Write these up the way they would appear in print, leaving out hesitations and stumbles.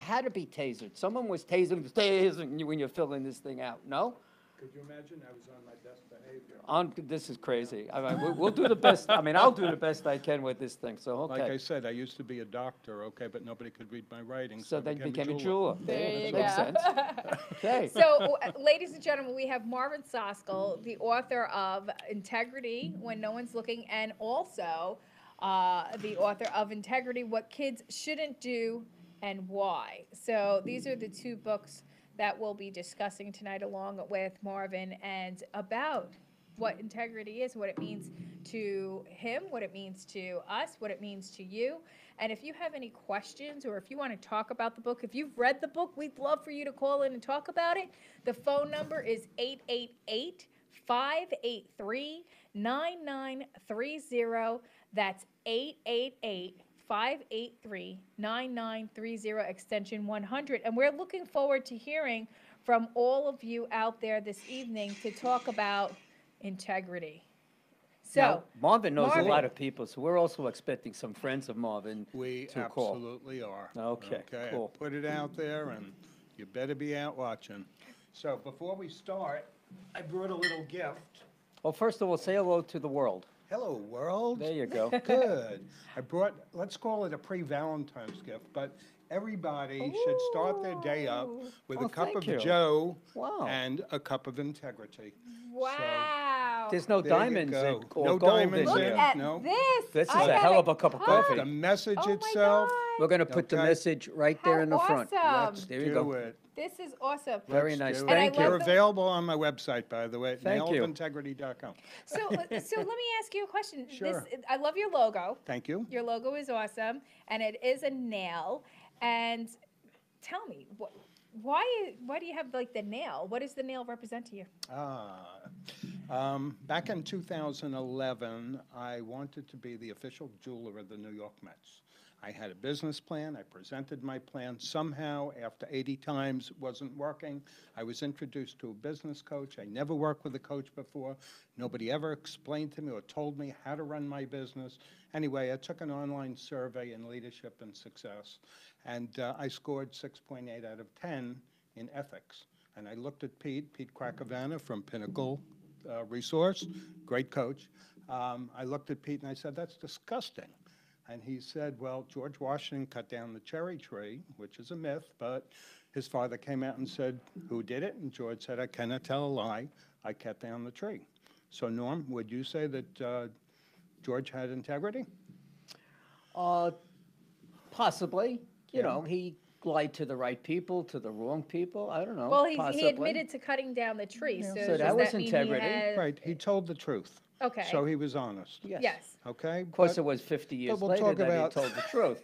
had to be tasered. Someone was tasing you when you're filling this thing out. No? Could you imagine? I was on my best behavior. This is crazy. I mean, we'll do the best. I mean, I'll do the best I can with this thing. So, Like I okay. said, I used to be a doctor, okay, but nobody could read my writing, So I then you became a jeweler. jeweler. There Yeah, you that makes go. sense. Okay. So, ladies and gentlemen, we have Marvin Siskol, the author of Integrity When No One's Looking, and also the author of Integrity, What Kids Shouldn't Do and Why. So these are the two books that we'll be discussing tonight along with Marvin, and about what integrity is, what it means to him, what it means to us, what it means to you. And if you have any questions, or if you want to talk about the book, if you've read the book, we'd love for you to call in and talk about it. The phone number is 888-583-9930. That's 888-583-9930, extension 100. And we're looking forward to hearing from all of you out there this evening to talk about integrity. So, Now, Marvin knows Marvin. a lot of people, so we're also expecting some friends of Marvin We to call. absolutely are. Okay, cool. I put it out there, and you better be out watching. So before we start, I brought a little gift. Well, first of all, say hello to the world. Hello, world. There you go. Good. I brought, let's call it a pre-Valentine's gift, but everybody should start their day up with Oh, a cup of thank you. Joe Wow. and a cup of integrity. wow. There's no There you diamonds go. or No gold diamonds in Look here. at No. this. This is I a got hell of a cup of coffee. The message Oh my itself, God. We're going to put the Okay. message right there How in the front. awesome. let's There you do go. it. This is awesome. Very Let's nice. do it. And I Thank love you. They're the- available on my website, by the way, Thank you. nailofintegrity.com. So let me ask you a question. Sure. I love your logo. Thank you. Your logo is awesome, and it is a nail. And tell me, why do you have like the nail? What does the nail represent to you? Back in 2011, I wanted to be the official jeweler of the New York Mets. I had a business plan. I presented my plan. Somehow, after 80 times, it wasn't working. I was introduced to a business coach. I never worked with a coach before. Nobody ever explained to me or told me how to run my business. Anyway, I took an online survey in leadership and success, and I scored 6.8 out of 10 in ethics. And I looked at Pete Cracovana from Pinnacle Resource, great coach. I looked at Pete and I said, that's disgusting. And he said, well, George Washington cut down the cherry tree, which is a myth, but his father came out and said, who did it? And George said, I cannot tell a lie. I cut down the tree. So, Norm, would you say that George had integrity? Possibly. You know, he lied to the right people, to the wrong people. I don't know. Well, he possibly. admitted to cutting down the tree. Yeah. So, So does that was mean integrity. He had, Right, he told the truth. Okay. So he was honest. Yes. Okay? Of course, but- it was 50 years we'll later talk that about- he told the truth.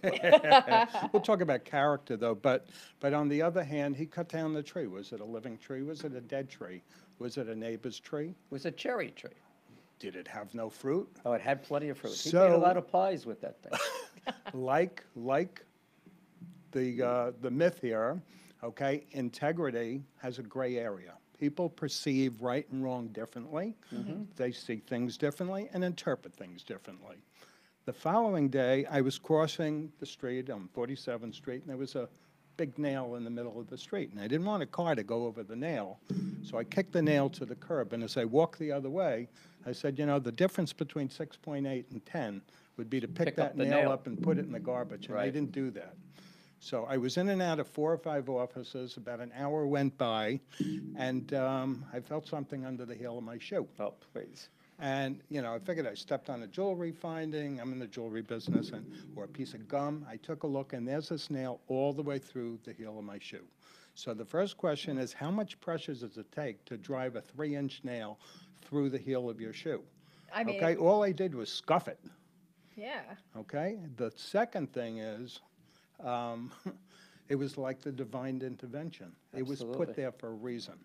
We'll talk about character, though. But on the other hand, he cut down the tree. Was it a living tree? Was it a dead tree? Was it a neighbor's tree? It was a cherry tree. Did it have no fruit? Oh, it had plenty of fruit. He made So- a lot of pies with that thing. Like the myth here, okay, integrity has a gray area. People perceive right and wrong differently. They see things differently and interpret things differently. The following day, I was crossing the street on 47th Street, and there was a big nail in the middle of the street. And I didn't want a car to go over the nail, so I kicked the nail to the curb. And as I walked the other way, I said, you know, the difference between 6.8 and 10 would be to pick Pick that up the nail nail. up and put it in the garbage. And I Right. didn't do that. So I was in and out of 4 or 5 offices. About an hour went by, and I felt something under the heel of my shoe. Oh, please. And, you know, I figured I stepped on a jewelry finding. I'm in the jewelry business, or a piece of gum. I took a look, and there's this nail all the way through the heel of my shoe. So the first question is, how much pressure does it take to drive a 3-inch nail through the heel of your shoe? I mean, Okay, all I did was scuff it. yeah. Okay? The second thing is, it was like the divine intervention. It was Absolutely. put there for a reason.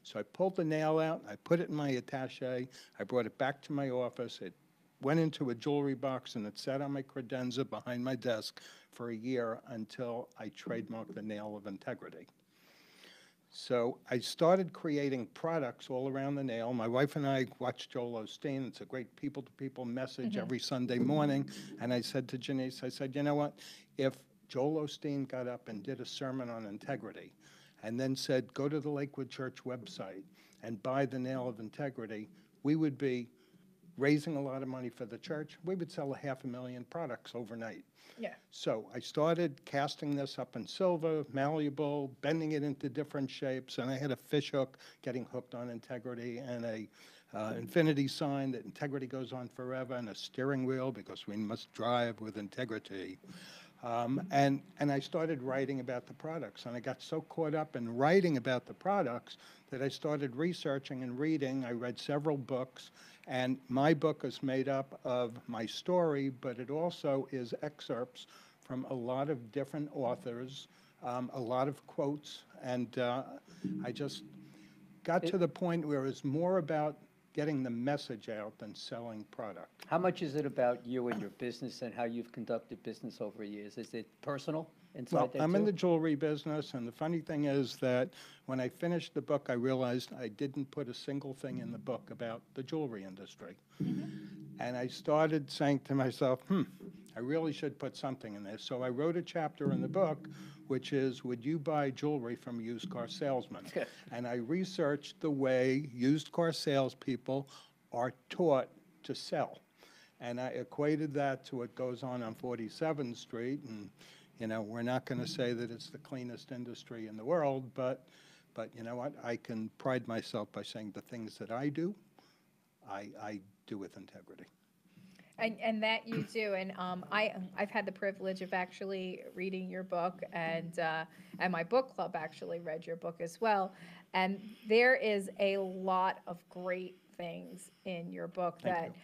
So I pulled the nail out, I put it in my attaché, I brought it back to my office, it went into a jewelry box, and it sat on my credenza behind my desk for a year until I trademarked the nail of integrity. So I started creating products all around the nail. My wife and I watch Joel Osteen. It's a great people-to-people message every Sunday morning. And I said to Janice, I said, you know what? If Joel Osteen got up and did a sermon on integrity and then said, go to the Lakewood Church website and buy the Nail of Integrity, we would be raising a lot of money for the church. We would sell 500,000 products overnight. Yeah. So I started casting this up in silver, malleable, bending it into different shapes, and I had a fish hook getting hooked on integrity, and a infinity sign that integrity goes on forever, and a steering wheel because we must drive with integrity. And I started writing about the products, and I got so caught up in writing about the products that I started researching and reading. I read several books, and my book is made up of my story, but it also is excerpts from a lot of different authors, a lot of quotes, and I just got to the point where it was more about getting the message out than selling product. How much is it about you and your business and how you've conducted business over years? Is it personal inside Well, that I'm in too? the jewelry business, and the funny thing is that when I finished the book, I realized I didn't put a single thing in the book about the jewelry industry. And I started saying to myself, I really should put something in this. So I wrote a chapter in the book, which is, would you buy jewelry from a used car salesman? And I researched the way used car salespeople are taught to sell. And I equated that to what goes on 47th Street. And, you know, we're not going to say that it's the cleanest industry in the world, but you know what? I can pride myself by saying the things that I do, I do with integrity. And that you do, and I've had the privilege of actually reading your book, and my book club actually read your book as well, and there is a lot of great things in your book that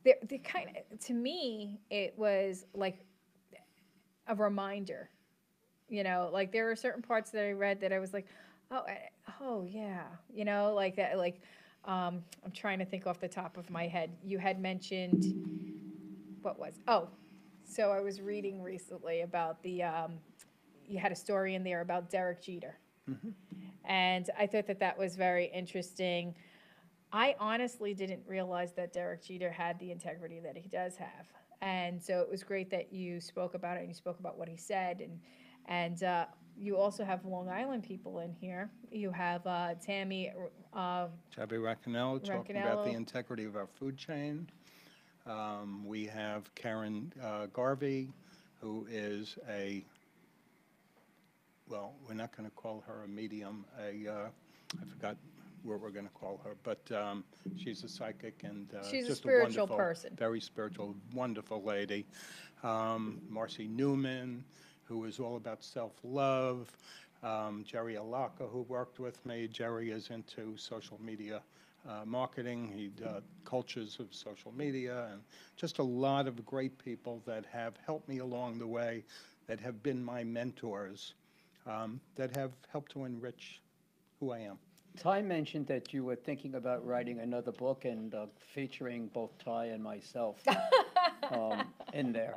they kind of, to me, it was like a reminder, you know, like there were certain parts that I read that I was like, oh yeah, you know, like that, like I'm trying to think off the top of my head. You had mentioned. So I was reading recently about you had a story in there about Derek Jeter. And I thought that was very interesting. I honestly didn't realize that Derek Jeter had the integrity that he does have. And so it was great that you spoke about it, and you spoke about what he said. And you also have Long Island people in here. You have Tabby Racanello talking about the Racanello. integrity of our food chain. We have Karen Garvey, who is well, we're not going to call her a medium, I forgot what we're going to call her, but she's a psychic and She's just a spiritual wonderful, person. very spiritual, wonderful lady. Marcy Newman, who is all about self-love. Jerry Alaka, who worked with me. Jerry is into social media marketing. He cultures of social media, and just a lot of great people that have helped me along the way, that have been my mentors, that have helped to enrich who I am. Tai mentioned that you were thinking about writing another book and featuring both Tai and myself in there,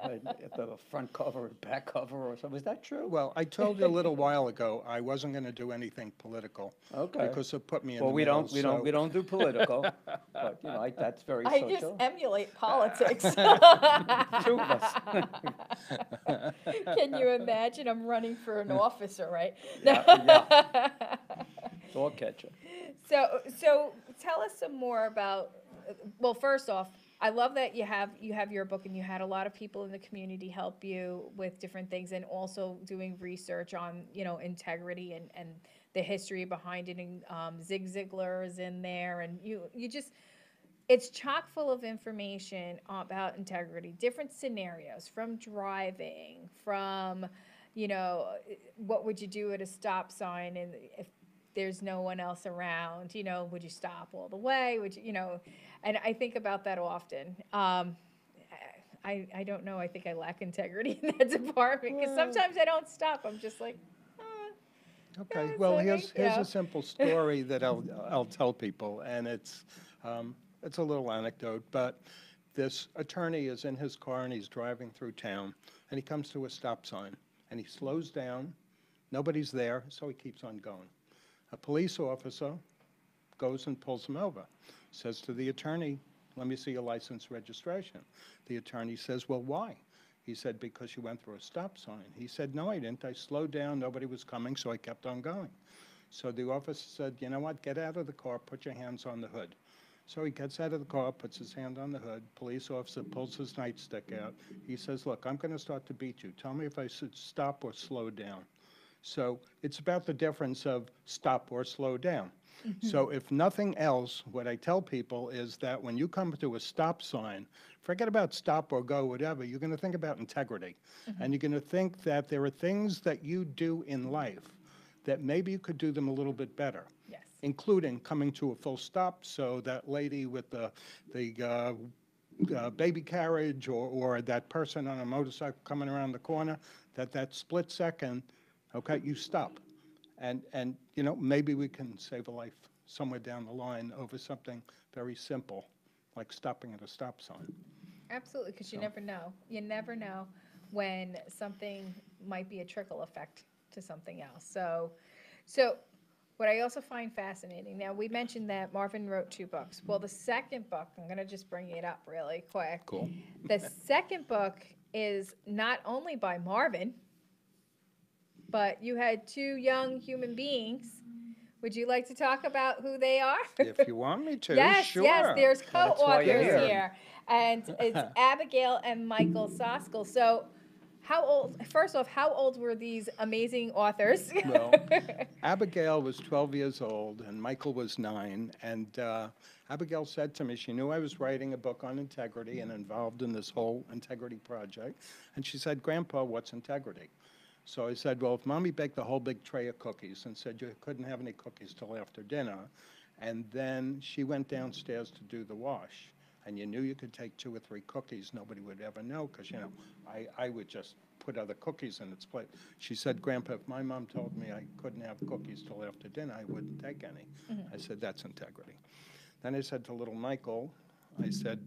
the front cover and back cover or something. Was that true? Well, I told you a little while ago I wasn't going to do anything political. Okay. Because it put me in Well, the we middle. we don't do political, but you know, that's very I just social. emulate politics. Two of us. Can you imagine? I'm running for an officer, right? Yeah. Dog catcher. So tell us some more about. Well, first off, I love that you have your book, and you had a lot of people in the community help you with different things, and also doing research on, you know, integrity and the history behind it. And Zig Ziglar is in there, and you just. It's chock full of information about integrity, different scenarios, from driving, from, you know, what would you do at a stop sign, and if there's no one else around, you know, would you stop all the way? Would you, you know, and I think about that often. I don't know. I think I lack integrity in that department, because sometimes I don't stop. I'm just like, Okay, it's well, okay, here's yeah. a simple story that I'll tell people, and it's a little anecdote, but this attorney is in his car, and he's driving through town, and he comes to a stop sign, and he slows down. Nobody's there, so he keeps on going. A police officer goes and pulls him over, says to the attorney, let me see your license registration. The attorney says, well, why? He said, because you went through a stop sign. He said, no, I didn't. I slowed down. Nobody was coming, so I kept on going. So the officer said, you know what, get out of the car, put your hands on the hood. So he gets out of the car, puts his hand on the hood. Police officer pulls his nightstick out. He says, look, I'm going to start to beat you. Tell me if I should stop or slow down. So it's about the difference of stop or slow down. So if nothing else, what I tell people is that when you come to a stop sign, forget about stop or go, whatever, you're going to think about integrity. And you're going to think that there are things that you do in life that maybe you could do them a little bit better. Yes. Including coming to a full stop, so that lady with the baby carriage or that person on a motorcycle coming around the corner, that split second, okay, you stop. And you know, maybe we can save a life somewhere down the line over something very simple, like stopping at a stop sign. Absolutely, because you never know. You never know when something might be a trickle effect to something else. So what I also find fascinating, now we mentioned that Marvin wrote 2 books. Well, the second book, I'm going to just bring it up really quick. Cool. The second book is not only by Marvin, but you had 2 young human beings. Would you like to talk about who they are? If you want me to, Yes, sure. yes, there's That's why you're co-authors here. here. And it's Abigail and Michael Siskol. So how old, first off, how old were these amazing authors? Well, Abigail was 12 years old, and Michael was 9. And Abigail said to me, she knew I was writing a book on integrity and involved in this whole integrity project. And she said, Grandpa, what's integrity? So I said, well, if Mommy baked a whole big tray of cookies and said you couldn't have any cookies till after dinner, and then she went downstairs to do the wash, and you knew you could take 2 or 3 cookies, nobody would ever know, because, you know, I would just put other cookies in its place. She said, Grandpa, if my mom told me I couldn't have cookies till after dinner, I wouldn't take any. I said, that's integrity. Then I said to little Michael, I said,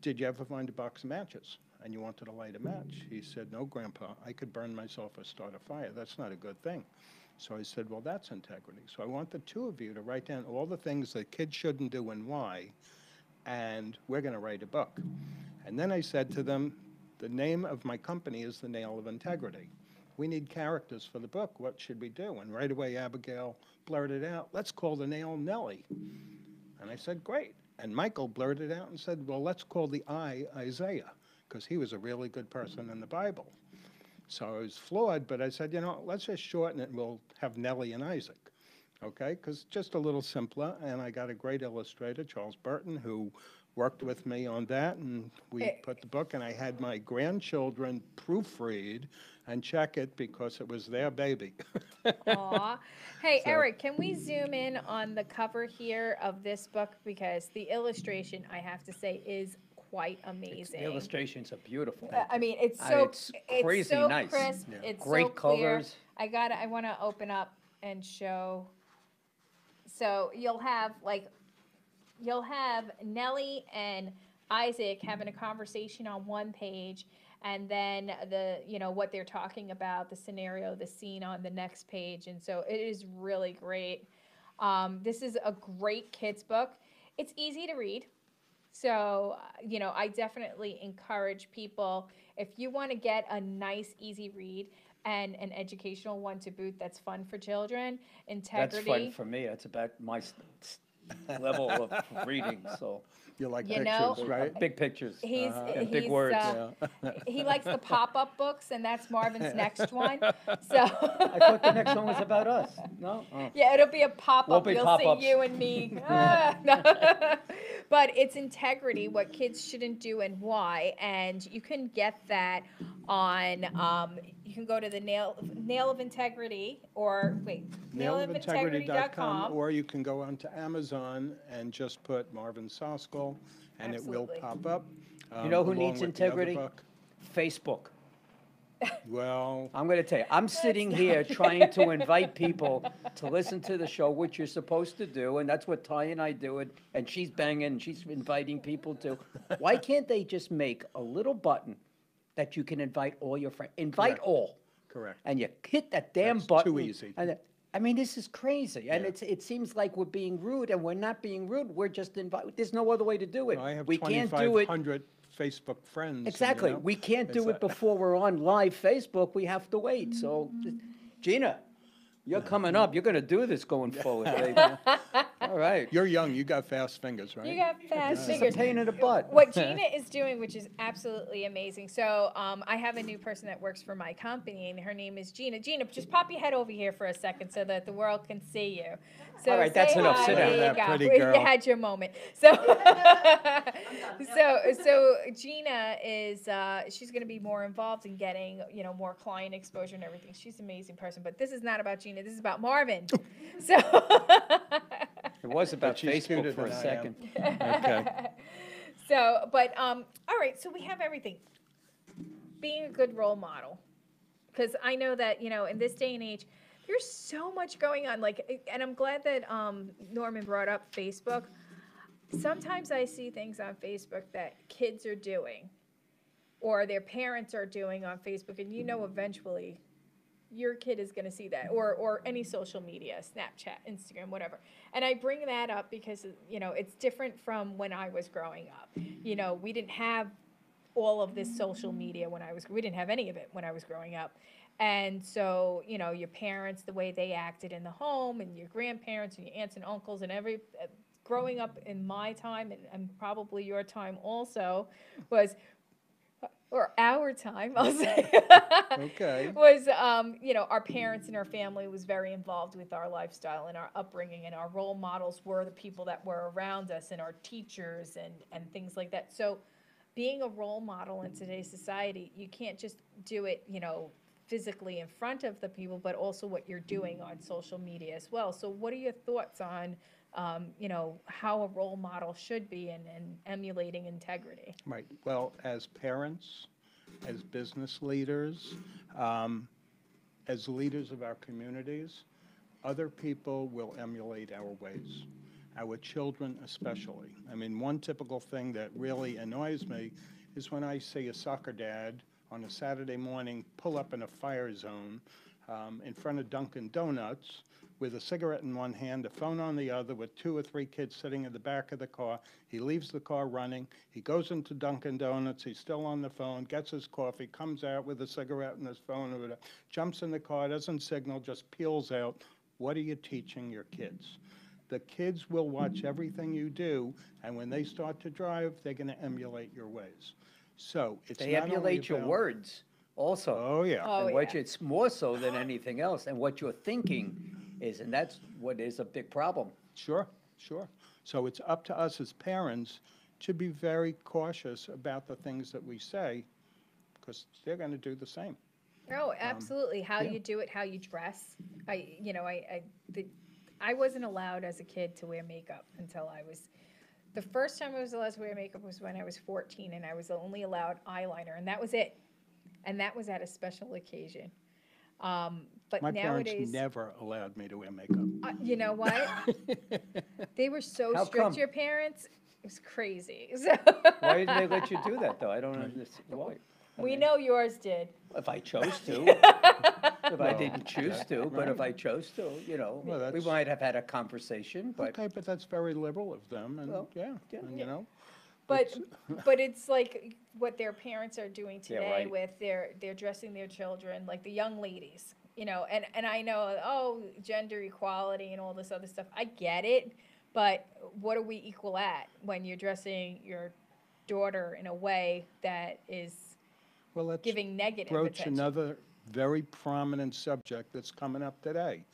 did you ever find a box of matches? And you wanted to light a match? He said, no, Grandpa, I could burn myself or start a fire. That's not a good thing. So I said, well, that's integrity. So I want the 2 of you to write down all the things that kids shouldn't do and why, and we're going to write a book. And then I said to them, the name of my company is The Nail of Integrity. We need characters for the book. What should we do? And right away, Abigail blurted out, let's call the nail Nellie. And I said, great. And Michael blurted out and said, well, let's call the I Isaiah, because he was a really good person in the Bible. So I was flawed, but I said, you know, let's just shorten it and we'll have Nellie and Isaac, okay? Because just a little simpler, and I got a great illustrator, Charles Burton, who worked with me on that, and we put the book, and I had my grandchildren proofread and check it because it was their baby. Aw. Hey, So- Eric, can we zoom in on the cover here of this book? Because the illustration, I have to say, is quite amazing. The illustrations are beautiful. I mean, it's It's it's crazy so nice. crisp. Yeah. It's Great so clear. colors. I want to open up and show. So you'll have Nellie and Isaac having a conversation on one page, and then what they're talking about, the scenario, the scene on the next page. And so it is really great. This is a great kids book. It's easy to read. So, I definitely encourage people, if you want to get a nice, easy read and an educational one to boot that's fun for children, That's integrity. fun for me. It's about my level of reading, so. You like You pictures, know, right? Big pictures. He's, And big he's, words. he likes the pop-up books, and that's Marvin's next one. So I thought the next one was about us. No? Oh. yeah, it'll be a pop-up. Won't be You'll pop-ups. see you and me. No. But it's integrity, what kids shouldn't do and why. And you can get that on, you can go to the Nail of Integrity, or wait, nailofintegrity.com. Or you can go onto Amazon and just put Marvin Siskol, and it will Absolutely. pop up. You know who along needs with the other integrity? book. Facebook. Well, I'm going to tell you, I'm sitting here trying to invite people to listen to the show, which you're supposed to do, and that's what Tai and I do, and she's banging, and she's inviting people to. Why can't they just make a little button that you can invite all your friends? Invite Correct. all. correct. And you hit that damn That's button. too easy. And I mean, this is crazy, and Yeah. it seems like we're being rude, and we're not being rude. We're just invite. There's no other way to do it. I have We can't do it. 2,500 Facebook friends. and, Exactly. We can't it's do it before we're on live Facebook. We have to wait. So, Gina, you're coming up. You're going to do this going forward, baby. All right. You're young, you got fast fingers, right? You got fast This is a fingers. pain in the butt. What Gina is doing, which is absolutely amazing. So I have a new person that works for my company, and her name is Gina. Gina, just pop your head over here for a second so that the world can see you. So All right, that's say enough. hi. Sit There down. you That go. pretty You girl. had your moment. So, so Gina is she's going to be more involved in getting more client exposure and everything. She's an amazing person. But this is not about Gina. This is about Marvin. So. It was about she's cuter Facebook for a than I second. Okay. So, but all right. So we have everything. Being a good role model, because I know that in this day and age, there's so much going on. Like, and I'm glad that Norman brought up Facebook. Sometimes I see things on Facebook that kids are doing, or their parents are doing on Facebook, and eventually your kid is going to see that, or any social media, Snapchat, Instagram, whatever. And I bring that up because it's different from when I was growing up. We didn't have all of this social media we didn't have any of it when I was growing up. And so, your parents, the way they acted in the home, and your grandparents and your aunts and uncles, and growing up in my time, and probably your time also, or our time, I'll say, Okay. was, our parents and our family was very involved with our lifestyle and our upbringing, and our role models were the people that were around us, and our teachers and things like that. So being a role model in today's society, you can't just do it, physically in front of the people, but also what you're doing on social media as well. So what are your thoughts on, how a role model should be and emulating integrity? Right. Well, as parents, as business leaders, as leaders of our communities, other people will emulate our ways, our children especially. I mean, one typical thing that really annoys me is when I see a soccer dad on a Saturday morning pull up in a fire zone in front of Dunkin' Donuts with a cigarette in one hand, a phone on the other, with 2 or 3 kids sitting in the back of the car. He leaves the car running. He goes into Dunkin' Donuts. He's still on the phone, gets his coffee, comes out with a cigarette and his phone, or whatever, jumps in the car, doesn't signal, just peels out. What are you teaching your kids? The kids will watch everything you do, and when they start to drive, they're going to emulate your ways. So it's They not only emulate your about- words also. Oh, yeah. Oh, And yeah. it's more so than anything else. And what you're thinking is, and that's what is a big problem. Sure, sure. So it's up to us as parents to be very cautious about the things that we say, because they're going to do the same. Oh, absolutely. How yeah. you do it, how you dress. I wasn't allowed as a kid to wear makeup until the first time I was allowed to wear makeup was when I was 14, and I was only allowed eyeliner, and that was it. And that was at a special occasion. But My nowadays, parents never allowed me to wear makeup. you know what? They were so How strict, come? your parents. It was crazy. So Why didn't they let you do that, though? I don't understand why. we know yours did. If I chose to. If I didn't choose to, but if I chose to, Well, we that's- might have had a conversation, but Okay, but that's very liberal of them, and Well, yeah, yeah. and, But it's like what their parents are doing Yeah, today right. with they're dressing their children, like the young ladies, and I know, gender equality and all this other stuff. I get it, but what are we equal at when you're dressing your daughter in a way that is well, let's giving negative broach attention? another very prominent subject that's coming up today,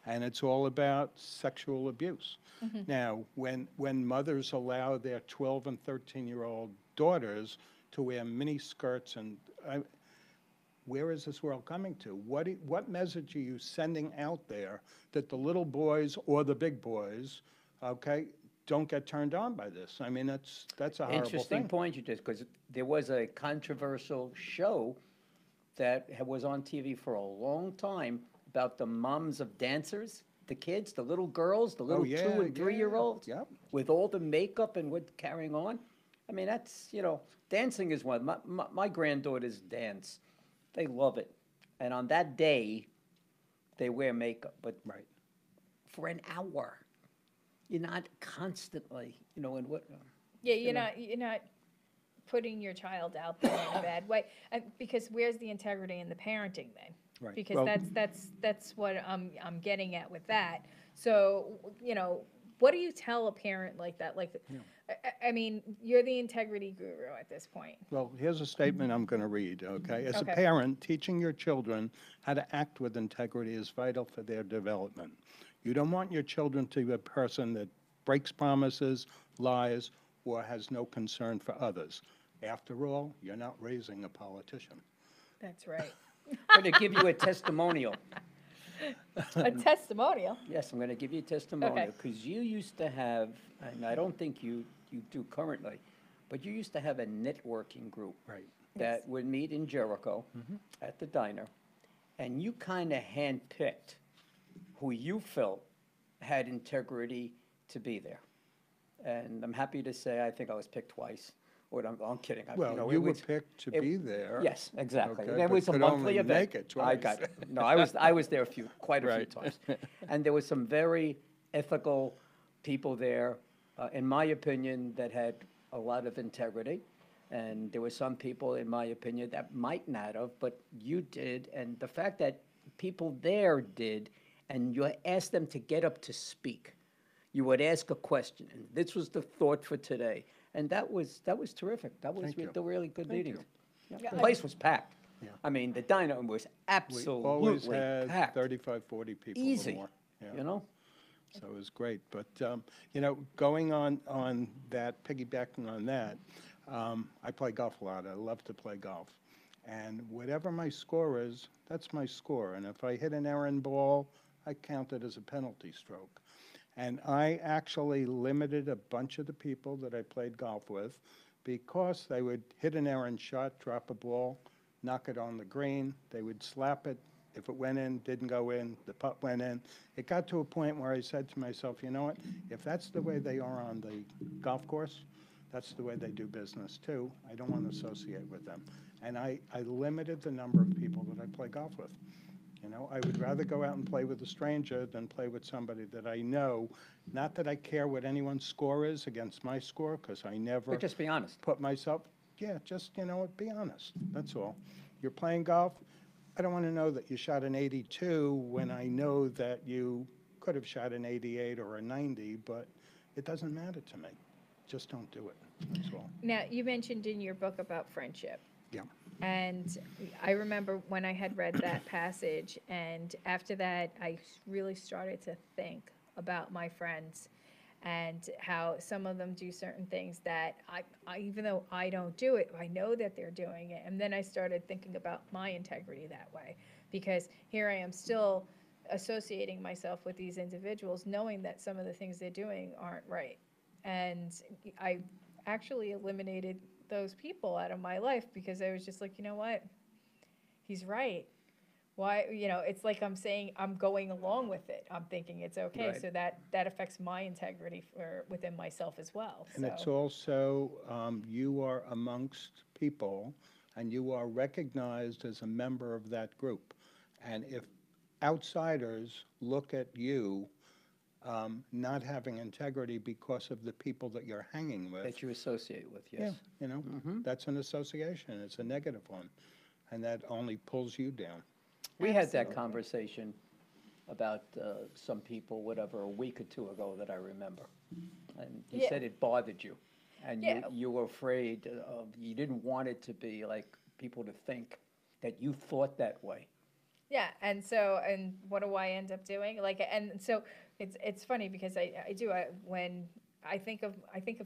and it's all about sexual abuse. Mm-hmm. Now, when mothers allow their 12 and 13-year-old daughters to wear mini skirts, and where is this world coming to? What message are you sending out there that the little boys or the big boys, okay, don't get turned on by this? I mean, that's a horrible interesting thing. point you just, because there was a controversial show that was on TV for a long time about the moms of dancers, the kids, the little girls, the little 2 and 3-year-olds, Yep. with all the makeup and what carrying on. I mean, that's, dancing is one. My granddaughters dance. They love it. And on that day, they wear makeup, but Right. for an hour. You're not constantly, in what. Yeah, you're not putting your child out there in a bad way. Because where's the integrity in the parenting then? Right. Because Well- that's what I'm getting at with that. So, what do you tell a parent like that? Like, I mean, you're the integrity guru at this point. Well, here's a statement I'm going to read, okay? As a Okay. parent, teaching your children how to act with integrity is vital for their development. You don't want your children to be a person that breaks promises, lies, or has no concern for others. After all, you're not raising a politician. That's right. I'm going to give you a testimonial. A testimonial. Yes, I'm going to give you a testimonial, Okay. because you used to have, and I don't think you do currently, but you used to have a networking group. Right. That would meet in Jericho at the diner, and you kind of handpicked who you felt had integrity to be there. And I'm happy to say, I think I was picked twice. Or I'm kidding. Well, you were picked to be there. Yes, exactly. Okay, There but was a could monthly only event. make it I twice. got it. No, I was there quite a few Right. times. And there was some very ethical people there, in my opinion, that had a lot of integrity. And there were some people, in my opinion, that might not have, but you did. And the fact that people there did, and you asked them to get up to speak. You would ask a question, and this was the thought for today. And that was terrific. That was Thank you. the really good Thank meetings. you. Yeah. The place was packed. Yeah. I mean, the diner was We always absolutely had packed. 35, 40 people or Easy, more. Yeah. you know? So it was great. But, going on that, piggybacking on that, I play golf a lot. I love to play golf. And whatever my score is, that's my score. And if I hit an errant ball, I count it as a penalty stroke. And I actually limited a bunch of the people that I played golf with because they would hit an errant shot, drop a ball, knock it on the green. They would slap it. If it went in, didn't go in, the putt went in. It got to a point where I said to myself, you know what? If that's the way they are on the golf course, that's the way they do business too. I don't want to associate with them. And I limited the number of people that I play golf with. I would rather go out and play with a stranger than play with somebody that I know. Not that I care what anyone's score is against my score, because I never But just be honest. put myself, just, be honest. That's all. You're playing golf. I don't want to know that you shot an 82 when I know that you could have shot an 88 or a 90, but it doesn't matter to me. Just don't do it. That's all. Now, you mentioned in your book about friendship. Yeah. And I remember when I had read that passage, and after that, I really started to think about my friends and how some of them do certain things that I even though I don't do it, I know that they're doing it. And then I started thinking about my integrity that way, because here I am still associating myself with these individuals, knowing that some of the things they're doing aren't right. And I actually eliminated those people out of my life because I was just like, you know what? He's right. Why, it's like I'm saying I'm going along with it. I'm thinking it's okay. Right. So that affects my integrity within myself as well. And it's also, you are amongst people, and you are recognized as a member of that group. And if outsiders look at you not having integrity because of the people that you're hanging with, That you associate with, yes. that's an association. It's a negative one, and that only pulls you down. We had that Absolutely. conversation about some people, whatever, a week or two ago that I remember. And you Yeah. said it bothered you. And Yeah. you were afraid of, you didn't want it to be like people to think that you thought that way. Yeah, and what do I end up doing? And so it's funny because when I think of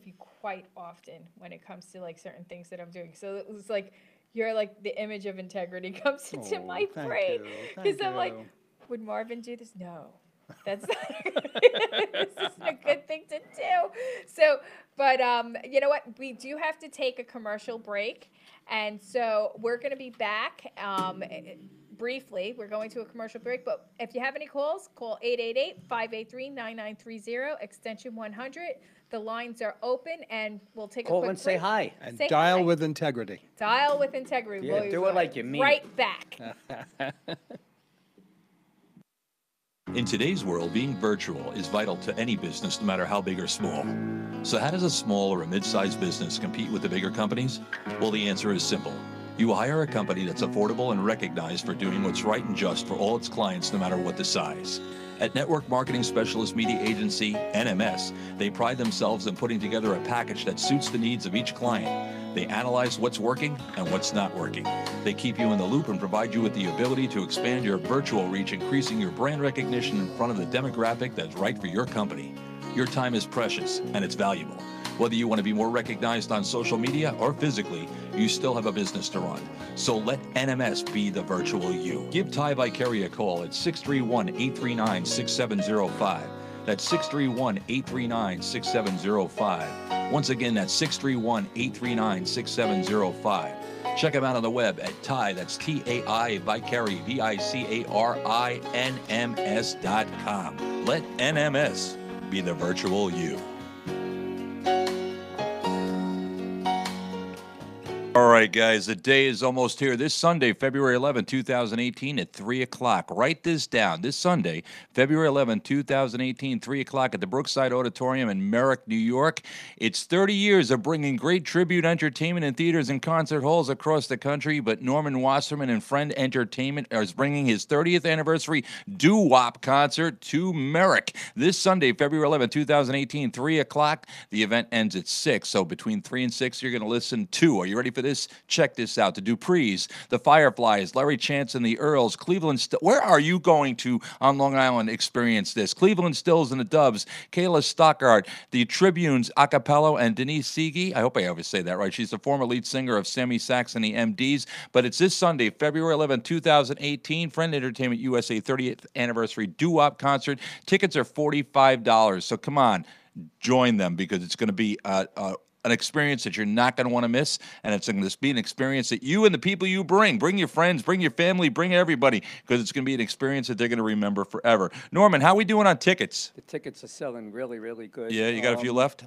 you quite often when it comes to certain things that I'm doing. So it was like you're like the image of integrity comes into my thank brain you, because thank I'm like, you. would Marvin do this? No. That's not this isn't a good thing to do. So, but you know what? We do have to take a commercial break, and so we're going to be back briefly. We're going to a commercial break, but if you have any calls, call 888-583-9930, extension 100. The lines are open, and we'll take a Call quick and say break. hi. And Say dial hi. with integrity. Dial with integrity. Yeah, We'll do be it like you mean it. right back. In today's world, being virtual is vital to any business, no matter how big or small. So how does a small or a mid-sized business compete with the bigger companies? Well, the answer is simple. You hire a company that's affordable and recognized for doing what's right and just for all its clients, no matter what the size. At Network Marketing Specialist Media Agency, NMS, they pride themselves in putting together a package that suits the needs of each client. They analyze what's working and what's not working. They keep you in the loop and provide you with the ability to expand your virtual reach, increasing your brand recognition in front of the demographic that's right for your company. Your time is precious and it's valuable. Whether you want to be more recognized on social media or physically, you still have a business to run. So let NMS be the virtual you. Give Tai Vicari a call at 631-839-6705. That's 631-839-6705. Once again, that's 631-839-6705. Check them out on the web at Tai, that's T-A-I, Vicari, VICARINMS.com. Let NMS be the virtual you. All right, guys, the day is almost here. This Sunday, February 11, 2018 at 3 o'clock. Write this down. This Sunday, February 11, 2018, 3 o'clock at the Brookside Auditorium in Merrick, New York. It's 30 years of bringing great tribute entertainment in theaters and concert halls across the country, but Norman Wasserman and Friend Entertainment is bringing his 30th anniversary doo-wop concert to Merrick. This Sunday, February 11, 2018, 3 o'clock. The event ends at 6, so between 3 and 6, you're going to listen to. Are you ready for this? Check this out. The Duprees, the Fireflies, Larry Chance and the Earls, Cleveland. Where are you going to on Long Island experience this? Cleveland Stills and the Dubs, Kayla Stockard, the Tribunes, Acapello, and Denise Seegi. I hope I always say that right. She's the former lead singer of Sammy Sachs and the MDs. But it's this Sunday, February 11, 2018, Friend Entertainment USA 30th anniversary doo-wop concert. Tickets are $45. So come on, join them because it's going to be an experience that you're not going to want to miss, and it's going to be an experience that you and the people you bring your friends, bring your family, bring everybody, because it's going to be an experience that they're going to remember forever. Norman, how are we doing on tickets? The tickets are selling really, really good. Yeah, you got a few left?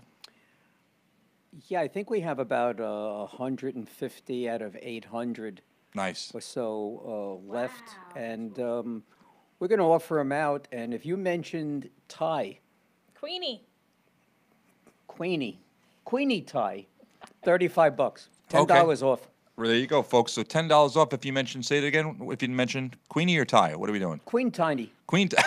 Yeah, I think we have about 150 out of 800 Nice. or so left, and we're going to offer them out. And if you mentioned Tai, Queenie. Queenie Tai, $35, $10 Okay. off. Well, there you go, folks. So $10 off if you mention, say it again, if you mention Queenie or Tai. What are we doing? Queen Tiny. Queen. Tai,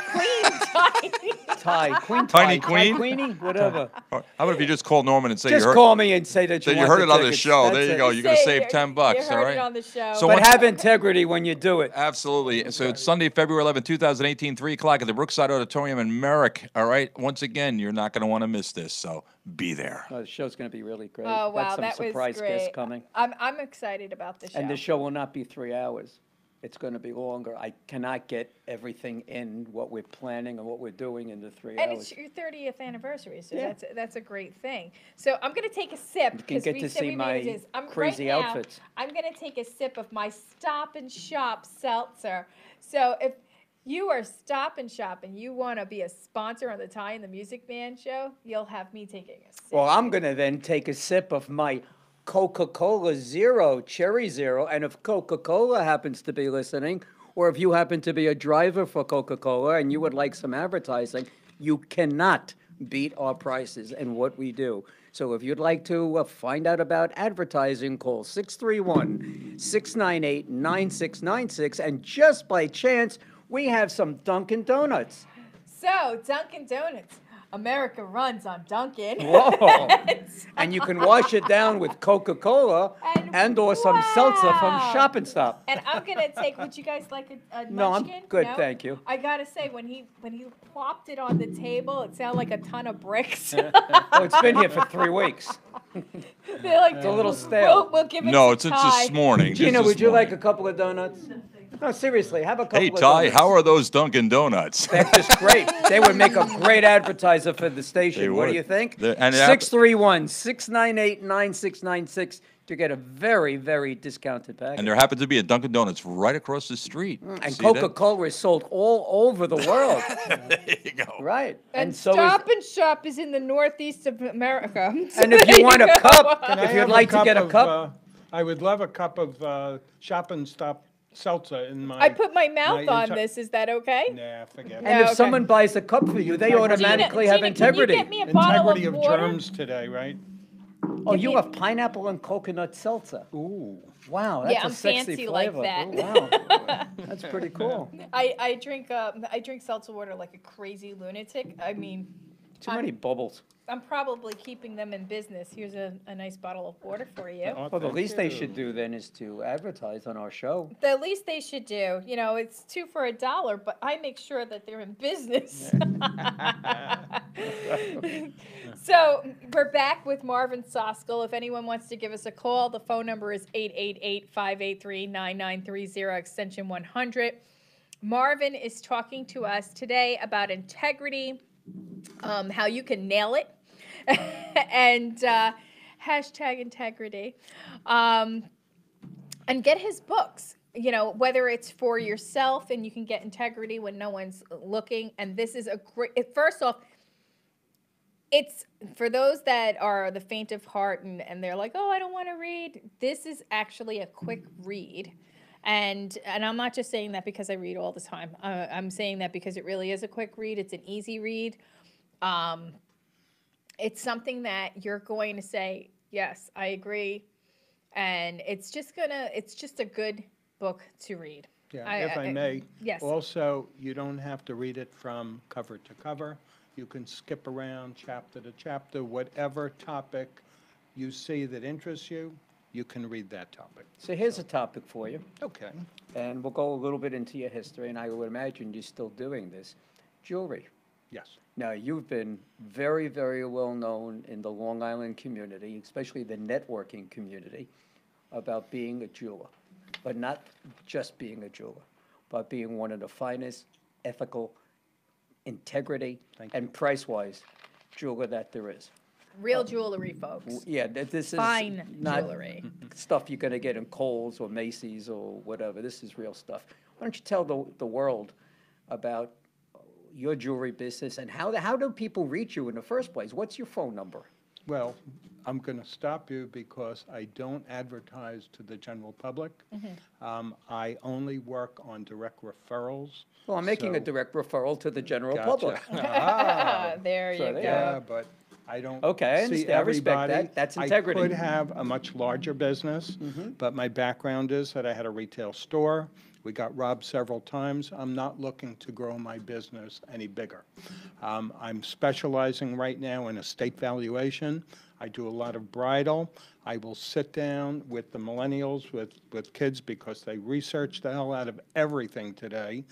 Queen Tiny Tai, Queen? Tai Queenie, whatever. How about if you just call Norman and say Just you heard, call me and say that that you you want heard it on the tickets. show. That's There you it. go. You're going to save $10, You all heard right? it on the show. So But once- have integrity when you do it. Absolutely. So it's Sunday, February 11, 2018, 3 o'clock at the Brookside Auditorium in Merrick. All right. Once again, you're not going to want to miss this. So be there. The show's going to be really great. Oh, wow, Got some that was surprise great. guests coming. I'm excited about the show. And the show will not be 3 hours. It's going to be longer. I cannot get everything in what we're planning and what we're doing in the 3 And hours. it's your 30th anniversary, so Yeah. that's a great thing. So I'm going to take a sip. You can 'cause get we to said see we my made this. crazy right now, outfits. I'm going to take a sip of my Stop and Shop seltzer. So if you are Stop and Shop and you want to be a sponsor on the Tai and the Music Man show, you'll have me taking a sip. Well, I'm going to then take a sip of my Coca-Cola Zero, Cherry Zero. And if Coca-Cola happens to be listening, or if you happen to be a driver for Coca-Cola and you would like some advertising, you cannot beat our prices and what we do. So if you'd like to find out about advertising, call 631-698-9696. And just by chance, we have some Dunkin' Donuts. So Dunkin' Donuts. America runs on Dunkin'. Whoa. And you can wash it down with Coca-Cola And or some seltzer from wow. Shop and Stop. And I'm gonna take. Would you guys like a No, I'm munchkin? good, thank you. I gotta say, when he plopped it on the table, it sounded like a ton of bricks. Oh, it's been here for 3 weeks. They're like, It's a little stale. We'll give it No, to it's Tai. this morning. just Gina, this would you like morning. a couple of donuts? No, seriously, have a couple Hey, of Tai, donuts. how are those Dunkin' Donuts? They're just great. They would make a great advertiser for the They station. What do would. you think? And 631-698-9696 to get a very, very discounted package. And there happens to be a Dunkin' Donuts right across the street. And See that? Coca-Cola is sold all over the world. There you go. Right. And so is, Stop and Shop is in the northeast of America. and if you want a cup, Can I if you'd have like to get a of, cup, I would love a cup of Shop and Stop seltzer in my. I put my mouth on entire- this. Is that okay? Nah, forget And it. if okay. someone buys a cup for you, they Gina- automatically have Gina, integrity. Can you get me a bottle Integrity of of water? germs today, right? Oh, Give you me- have pineapple and coconut seltzer. Ooh. Wow, that's Yeah, a I'm sexy fancy like flavor. that. Wow, that's pretty cool. I drink seltzer water like a crazy lunatic. I mean, Too many bubbles. I'm probably keeping them in business. Here's a nice bottle of water for you. Oh, Well, the thank least they you. should do then is to advertise on our show. The least they should do, you know, it's $2 for $1, but I make sure that they're in business. So we're back with Marvin Siskol. If anyone wants to give us a call, the phone number is 888-583-9930, extension 100. Marvin is talking to us today about integrity, how you can nail it, and hashtag integrity, and get his books. You know, whether it's for yourself and you can get integrity when no one's looking. And this is a great, first off, it's for those that are the faint of heart and they're like, oh, I don't want to read. This is actually a quick read. And I'm not just saying that because I read all the time. I'm saying that because it really is a quick read. It's an easy read. It's something that you're going to say, yes, I agree. And it's just a good book to read. Yeah, if I may. yes. Also, you don't have to read it from cover to cover. You can skip around chapter to chapter, whatever topic you see that interests you, you can read that topic. So here's a topic for you, Okay. and we'll go a little bit into your history, and I would imagine you're still doing this. Jewelry. Yes. Now, you've been very, very well known in the Long Island community, especially the networking community, about being a jeweler. But not just being a jeweler, but being one of the finest, ethical, integrity, Thank you. and price-wise jeweler that there is. Real jewelry, folks. Yeah, this is Fine not jewelry. stuff you're gonna get in Kohl's or Macy's or whatever. This is real stuff. Why don't you tell the world about your jewelry business and how do people reach you in the first place? What's your phone number? Well, I'm going to stop you because I don't advertise to the general public. I only work on direct referrals. Well, I'm making a So- direct referral to the general Gotcha. public. Ah, There So you there go. yeah, but I don't Okay, I see understand. I respect everybody. that. That's integrity. I could have a much larger business, but my background is that I had a retail store. We got robbed several times. I'm not looking to grow my business any bigger. I'm specializing right now in estate valuation. I do a lot of bridal. I will sit down with the millennials, with kids, because they research the hell out of everything today,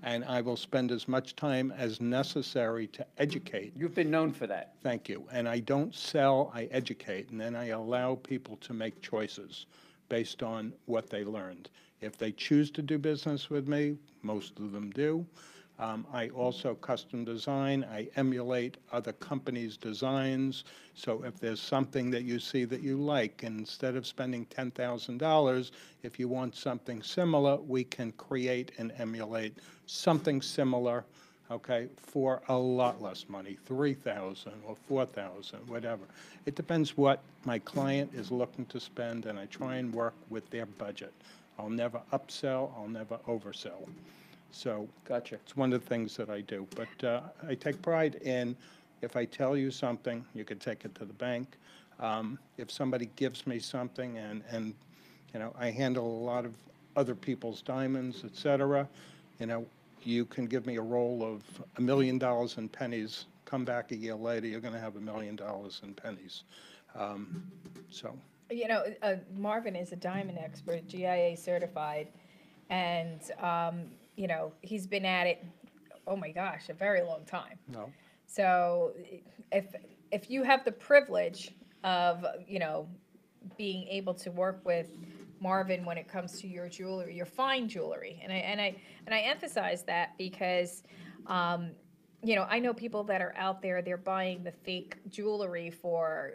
and I will spend as much time as necessary to educate. You've been known for that. Thank you. And I don't sell, I educate, and then I allow people to make choices based on what they learned. If they choose to do business with me, most of them do. I also custom design. I emulate other companies' designs. So if there's something that you see that you like, and instead of spending $10,000, if you want something similar, we can create and emulate something similar, okay, for a lot less money, $3,000 or $4,000, whatever. It depends what my client is looking to spend, and I try and work with their budget. I'll never upsell, I'll never oversell. So Gotcha. it's one of the things that I do. But I take pride in, if I tell you something, you could take it to the bank. If somebody gives me something and you know, I handle a lot of other people's diamonds, et cetera, you know, you can give me a roll of $1 million in pennies. Come back a year later, you're going to have $1 million in pennies. So. You know, Marvin is a diamond expert, GIA certified, and you know, he's been at it, oh my gosh, a very long time. No. So if you have the privilege of, you know, being able to work with Marvin when it comes to your jewelry, your fine jewelry, and I emphasize that because you know, I know people that are out there, they're buying the fake jewelry for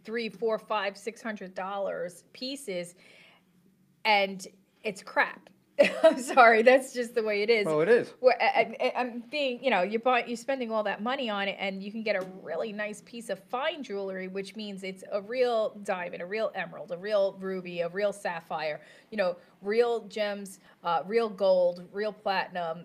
$300, $400, $500, $600 pieces, and it's crap. I'm sorry, that's just the way it is. Oh, it is. I'm being, you're spending all that money on it, and you can get a really nice piece of fine jewelry, which means it's a real diamond, a real emerald, a real ruby, a real sapphire, real gems, real gold, real platinum,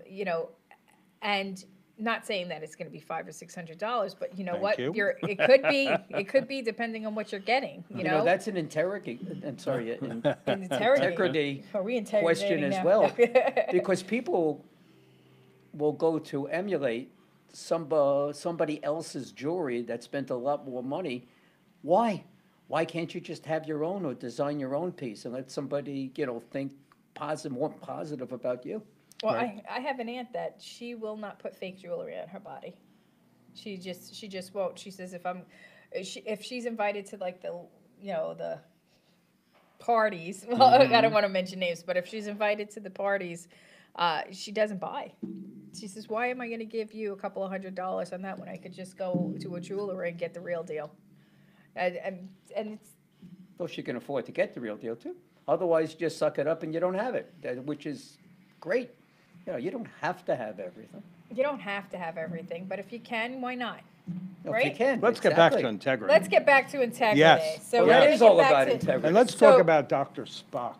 and not saying that it's going to be $500 or $600, but you know Thank what? you. It could be depending on what you're getting. That's an integrity Integrity. Are we question interrogating as now? well, because people will go to emulate somebody else's jewelry that spent a lot more money. Why? Why can't you just have your own or design your own piece and let somebody, think more positive about you? Well, Right. I have an aunt that she will not put fake jewelry on her body. She just won't. She says if she's invited to like the parties, well, I don't want to mention names, but if she's invited to the parties, she doesn't buy. She says, "Why am I going to give you a couple of $100 on that when I could just go to a jeweler and get the real deal?" And it's Well, she can afford to get the real deal too. Otherwise, just suck it up and you don't have it, which is great. You don't have to have everything. you don't have to have everything, but if you can, why not? If you Right? can. Let's get back to exactly. integrity. Let's get back to integrity. Yes. So Well, we're that gonna is get all back about to- integrity. And let's So- talk about Dr. Spock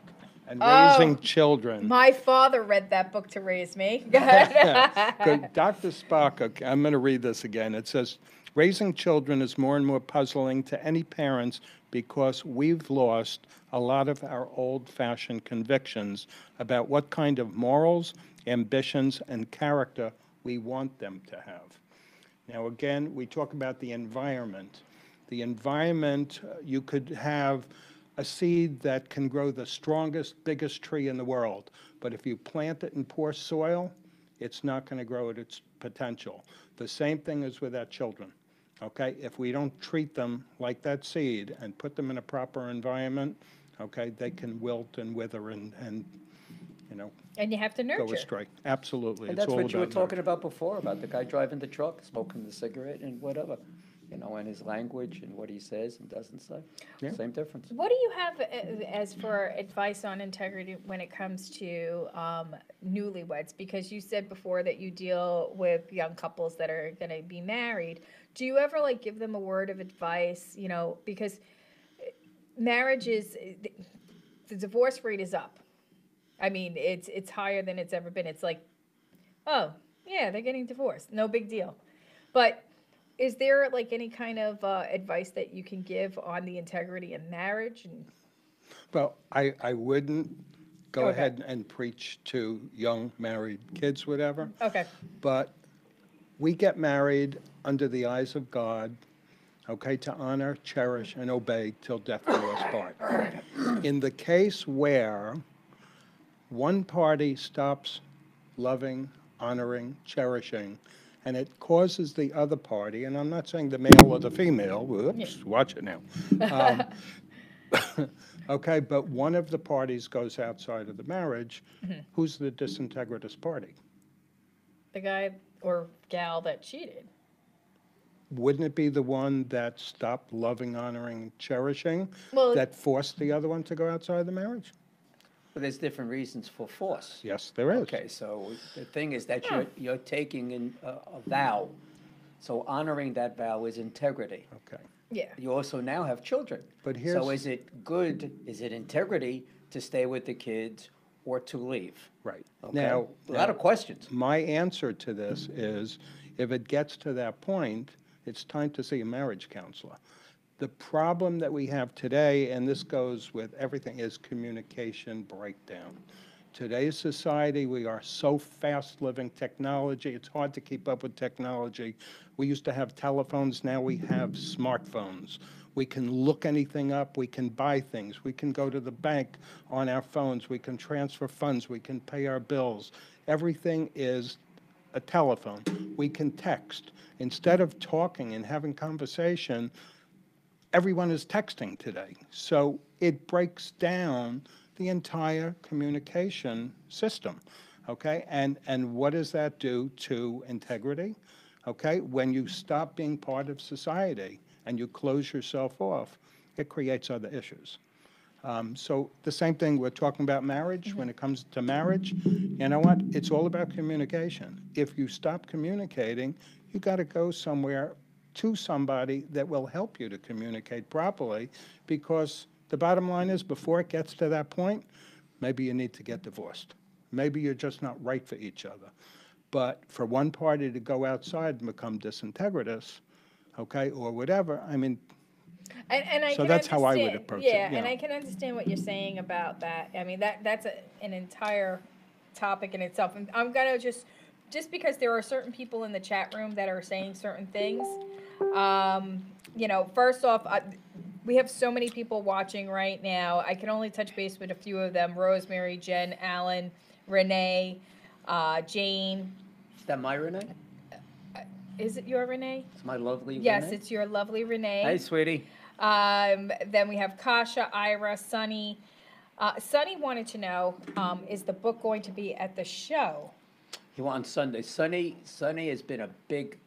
and Oh, raising children. My father read that book to raise me. Go ahead. Good. Dr. Spock, okay, I'm going to read this again. It says, raising children is more and more puzzling to any parents because we've lost a lot of our old-fashioned convictions about what kind of morals, ambitions, and character we want them to have. Now, again, we talk about the environment. The environment, you could have a seed that can grow the strongest, biggest tree in the world, but if you plant it in poor soil, it's not going to grow at its potential. The same thing is with our children, okay? If we don't treat them like that seed and put them in a proper environment, okay, they can wilt and wither and And you have to go nurture. astray. Absolutely. And It's that's all what you were about talking nurture. about before, about the guy driving the truck, smoking the cigarette and whatever, and his language and what he says and doesn't say. Yeah. Same difference. What do you have as for advice on integrity when it comes to newlyweds? Because you said before that you deal with young couples that are going to be married. Do you ever give them a word of advice? Because marriage is the divorce rate is up. I mean, it's higher than it's ever been. It's like, oh yeah, they're getting divorced, no big deal. But is there any kind of advice that you can give on the integrity in marriage? Well, I wouldn't go Okay. ahead and preach to young married kids, whatever, Okay. but we get married under the eyes of God, okay, to honor, cherish, and obey till death do us part. In the case where one party stops loving, honoring, cherishing, and it causes the other party, and I'm not saying the male or the female, whoops, watch it now. Okay, but one of the parties goes outside of the marriage, who's the disintegratous party? The guy or gal that cheated. Wouldn't it be the one that stopped loving, honoring, cherishing, Well- that forced the other one to go outside the marriage? But there's different reasons for force. Yes, there is. Okay, so the thing is that you're taking in a vow. So honoring that vow is integrity. Okay. Yeah. You also now have children. But So here's- is it good, is it integrity to stay with the kids or to leave? Right. Okay? Now, A lot of questions. my answer to this is, if it gets to that point, it's time to see a marriage counselor. The problem that we have today, and this goes with everything, is communication breakdown. Today's society, we are so fast living technology, it's hard to keep up with technology. We used to have telephones, now we have smartphones. We can look anything up, we can buy things, we can go to the bank on our phones, we can transfer funds, we can pay our bills. Everything is a telephone. We can text. Instead of talking and having conversation, everyone is texting today. So it breaks down the entire communication system, okay? And what does that do to integrity? Okay, when you stop being part of society and you close yourself off, it creates other issues. So the same thing, we're talking about marriage. When it comes to marriage, you know what? It's all about communication. If you stop communicating, you got to go somewhere to somebody that will help you to communicate properly, because the bottom line is, before it gets to that point, maybe you need to get divorced. Maybe you're just not right for each other. But for one party to go outside and become disintegratous, okay, or whatever, I mean, And I so can that's how I would understand- approach yeah, it. you and know. I can understand what you're saying about that. I mean, that's an entire topic in itself. And I'm gonna just because there are certain people in the chat room that are saying certain things. You know, first off, we have so many people watching right now. I can only touch base with a few of them: Rosemary, Jen, Alan, Renee, Jane. Is that my Renee? Is it your Renee? It's my lovely Yes, Renee? it's your lovely Renee. Hi, sweetie. Then we have Kasha, Ira, Sunny. Sunny wanted to know, is the book going to be at the show? He wants Sunday. Sonny has been a big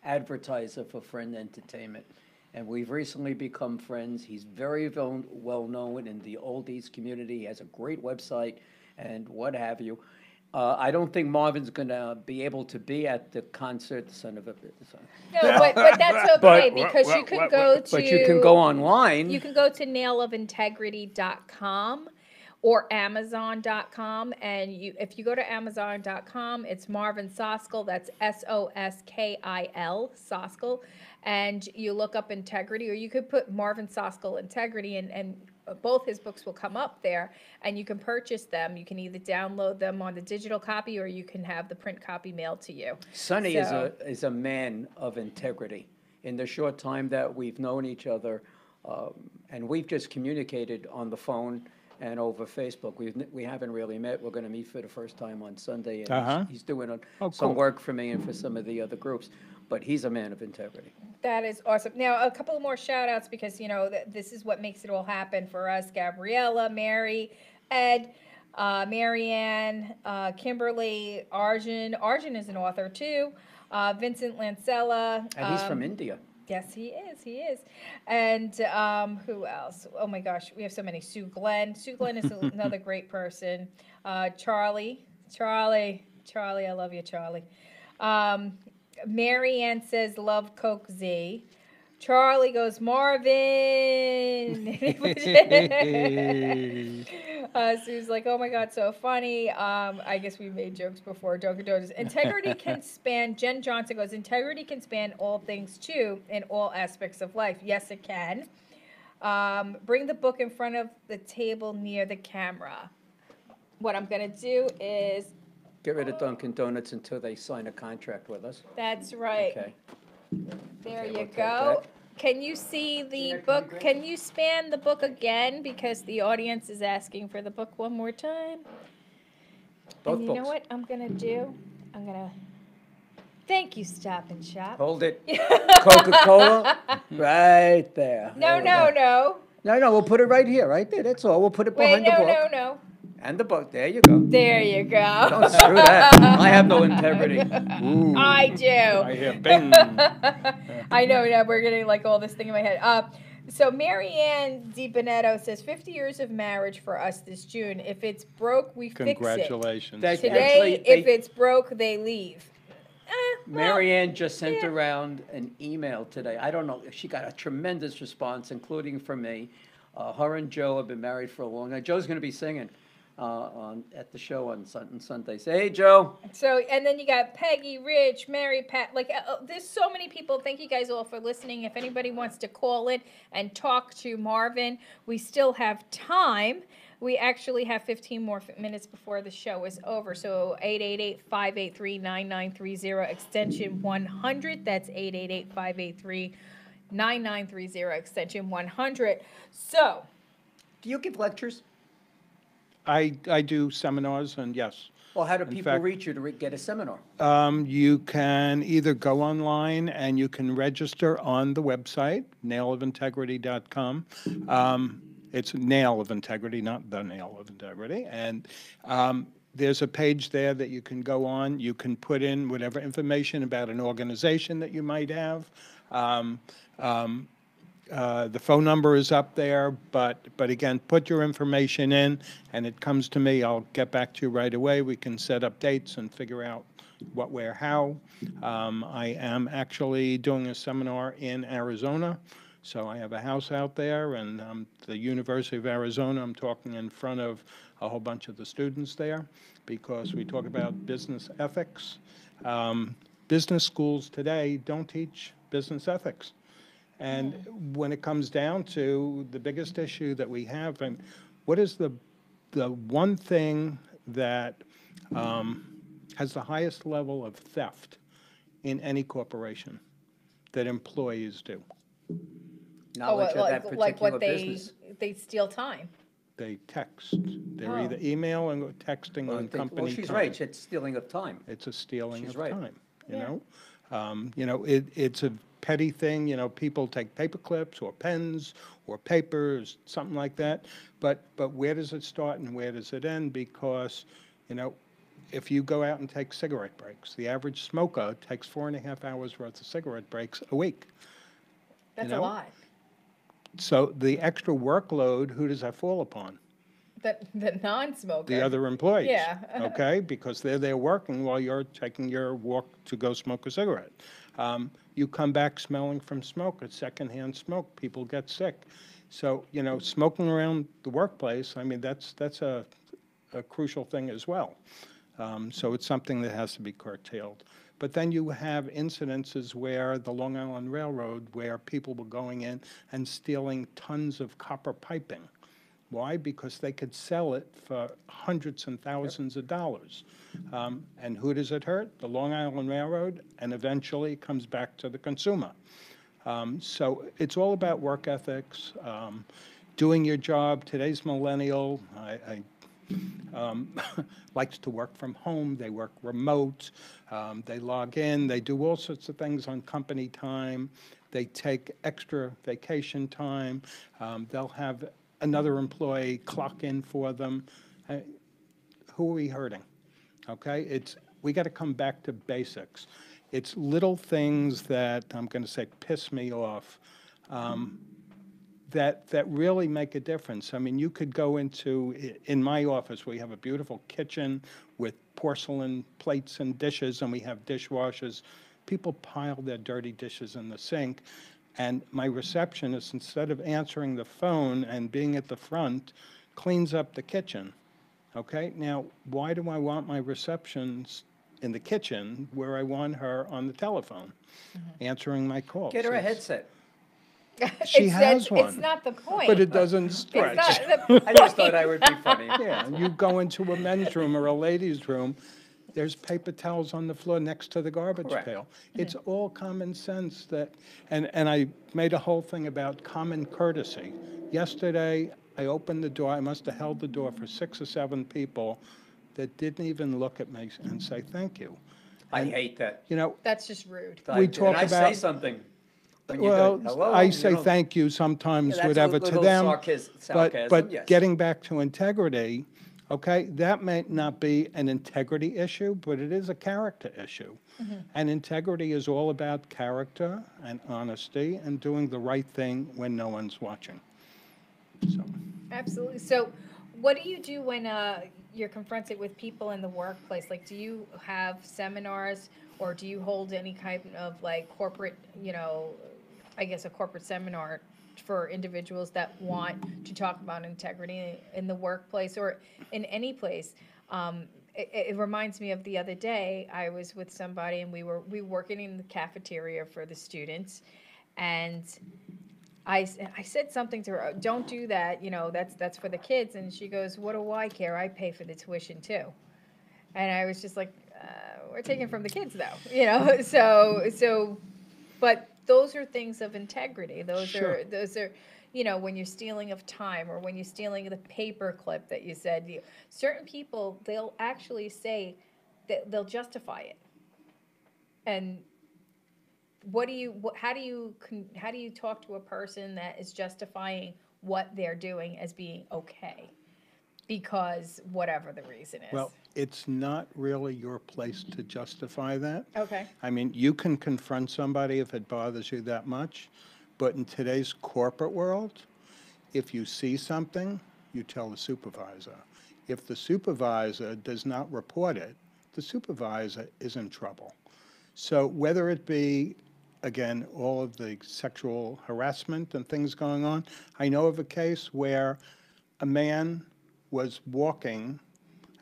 advertiser for Friend Entertainment, and we've recently become friends. He's very well known in the oldies community. He has a great website and what have you. I don't think Marvin's going to be able to be at the concert, son of a bitch. No, but that's okay because you can go to. But you can go online. You can go to nailofintegrity.com or Amazon.com, and if you go to Amazon.com, it's Marvin Siskol. That's Soskil, Siskol, and you look up Integrity, or you could put Marvin Siskol Integrity, and both his books will come up there, and you can purchase them. You can either download them on the digital copy, or you can have the print copy mailed to you. Sonny is a man of integrity. In the short time that we've known each other, and we've just communicated on the phone and over Facebook. We haven't really met. We're going to meet for the first time on Sunday, and he's doing some cool. work for me and for some of the other groups. But he's a man of integrity. That is awesome. Now, a couple more shout outs because, you know, this is what makes it all happen for us. Gabriella, Mary, Ed, Marianne, Kimberly, Arjun. Arjun is an author too. Vincent Lancella. And he's from India. Yes, he is. And who else? Oh my gosh, we have so many. Sue Glenn. Sue Glenn is another great person. Charlie, I love you, Charlie. Mary Ann says, love Coke Z. Charlie goes, Marvin. Sue's like, oh my God, so funny. I guess we made jokes before. Dunkin' Donuts. Integrity can span, Jen Johnson goes, integrity can span all things too in all aspects of life. Yes, it can. Bring the book in front of the table near the camera. What I'm going to do is. Get rid of Dunkin' Donuts until they sign a contract with us. That's right. Okay. There Okay, you we'll take go. that. Can you see the Gina, can you book? grab- Can you span the book again? Because the audience is asking for the book one more time. Both And you know books. what I'm going to do? I'm going to. Thank you, Stop and Shop. Hold it. Coca-Cola, right there. No, We'll put it right here, right there. That's all. We'll put it Wait, behind the book. no. And the book. There you go. There you go. Don't screw that. I have no integrity. Ooh, I do. I hear bing. I know, yeah, we're getting like all this thing in my head. So Marianne DiBenetto says 50 years of marriage for us this June. If it's broke, we fix it. Congratulations. Thank you. Today, Actually, if it's broke, they leave. Marianne just sent yeah. around an email today. I don't know. She got a tremendous response, including from me. Her and Joe have been married for a long time. Joe's going to be singing at the show on Sunday. Say, hey, Joe. So, and then you got Peggy, Rich, Mary, Pat. Like, there's so many people. Thank you guys all for listening. If anybody wants to call in and talk to Marvin, we still have time. We actually have 15 more minutes before the show is over. So 888-583-9930, extension 100. That's 888-583-9930, extension 100. So. Do you give lectures? I do seminars, and yes. Well, how do In people fact- reach you to get a seminar? You can either go online and you can register on the website, nailofintegrity.com. It's Nail of Integrity, not the Nail of Integrity. And there's a page there that you can go on. You can put in whatever information about an organization that you might have. The phone number is up there, but again, put your information in, and it comes to me. I'll get back to you right away. We can set up dates and figure out what, where, how. I am actually doing a seminar in Arizona, so I have a house out there, and the University of Arizona, I'm talking in front of a whole bunch of the students there, because we talk about business ethics. Business schools today don't teach business ethics. And when it comes down to the biggest issue that we have, and what is the one thing that has the highest level of theft in any corporation that employees do? Knowledge of that like particular what business. they steal time. They text. They're Oh. either emailing or texting on company Well, she's time. right, it's stealing of time. It's a stealing She's of right. time, you Yeah. know? It's a petty thing, people take paper clips or pens or papers, something like that. But where does it start and where does it end? Because, if you go out and take cigarette breaks, the average smoker takes 4.5 hours worth of cigarette breaks a week. That's know? a lot. So the extra workload, who does that fall upon? The non-smoker. The other employees. Yeah. Okay, because they're there working while you're taking your walk to go smoke a cigarette. You come back smelling from smoke, it's secondhand smoke, people get sick. So, smoking around the workplace, I mean, that's a crucial thing as well. So it's something that has to be curtailed. But then you have incidences where the Long Island Railroad, where people were going in and stealing tons of copper piping. Why? Because they could sell it for hundreds and thousands of dollars. And who does it hurt? The Long Island Railroad, and eventually it comes back to the consumer. So it's all about work ethics, doing your job. Today's millennial likes to work from home. They work remote. They log in. They do all sorts of things on company time. They take extra vacation time. They'll have another employee clock in for them. Who are we hurting? Okay, we got to come back to basics. It's little things that I'm going to say piss me off that really make a difference. I mean, you could go in my office, we have a beautiful kitchen with porcelain plates and dishes, and we have dishwashers. People pile their dirty dishes in the sink. And my receptionist, instead of answering the phone and being at the front, cleans up the kitchen. Okay? Now, why do I want my receptionist in the kitchen where I want her on the telephone, answering my calls? Get her a headset. She has one. It's not the point. But it doesn't It's stretch. not the I just thought I would be funny. Yeah, you go into a men's room or a ladies' room, there's paper towels on the floor next to the garbage Correct. pail. It's all common sense and I made a whole thing about common courtesy. Yesterday, I opened the door, I must have held the door for 6 or 7 people that didn't even look at me and say thank you. I hate that. That's just rude. We talk And I say about- something. When you Well, go, hello, I you say know, thank you sometimes, that's a whatever, to little them. sarcasm, But yes. getting back to integrity, okay, that may not be an integrity issue, but it is a character issue. And integrity is all about character and honesty and doing the right thing when no one's watching. So, Absolutely. So, what do you do when you're confronted with people in the workplace? Like, do you have seminars, or do you hold any kind of like corporate, I guess a corporate seminar for individuals that want to talk about integrity in the workplace or in any place? It reminds me of the other day, I was with somebody and we were working in the cafeteria for the students, and I said something to her, don't do that, that's for the kids. And she goes, what do I care? I pay for the tuition too. And I was just like, we're taking from the kids though, so, but those are things of integrity. Those are, when you're stealing of time, or when you're stealing the paper clip that you said, certain people, they'll actually say that they'll justify it. And how do you talk to a person that is justifying what they're doing as being okay, because whatever the reason is? well, it's not really your place to justify that. Okay. I mean, you can confront somebody if it bothers you that much, But in today's corporate world, if you see something, you tell the supervisor. If the supervisor does not report it, the supervisor is in trouble. So whether it be, again, all of the sexual harassment and things going on, I know of a case where a man was walking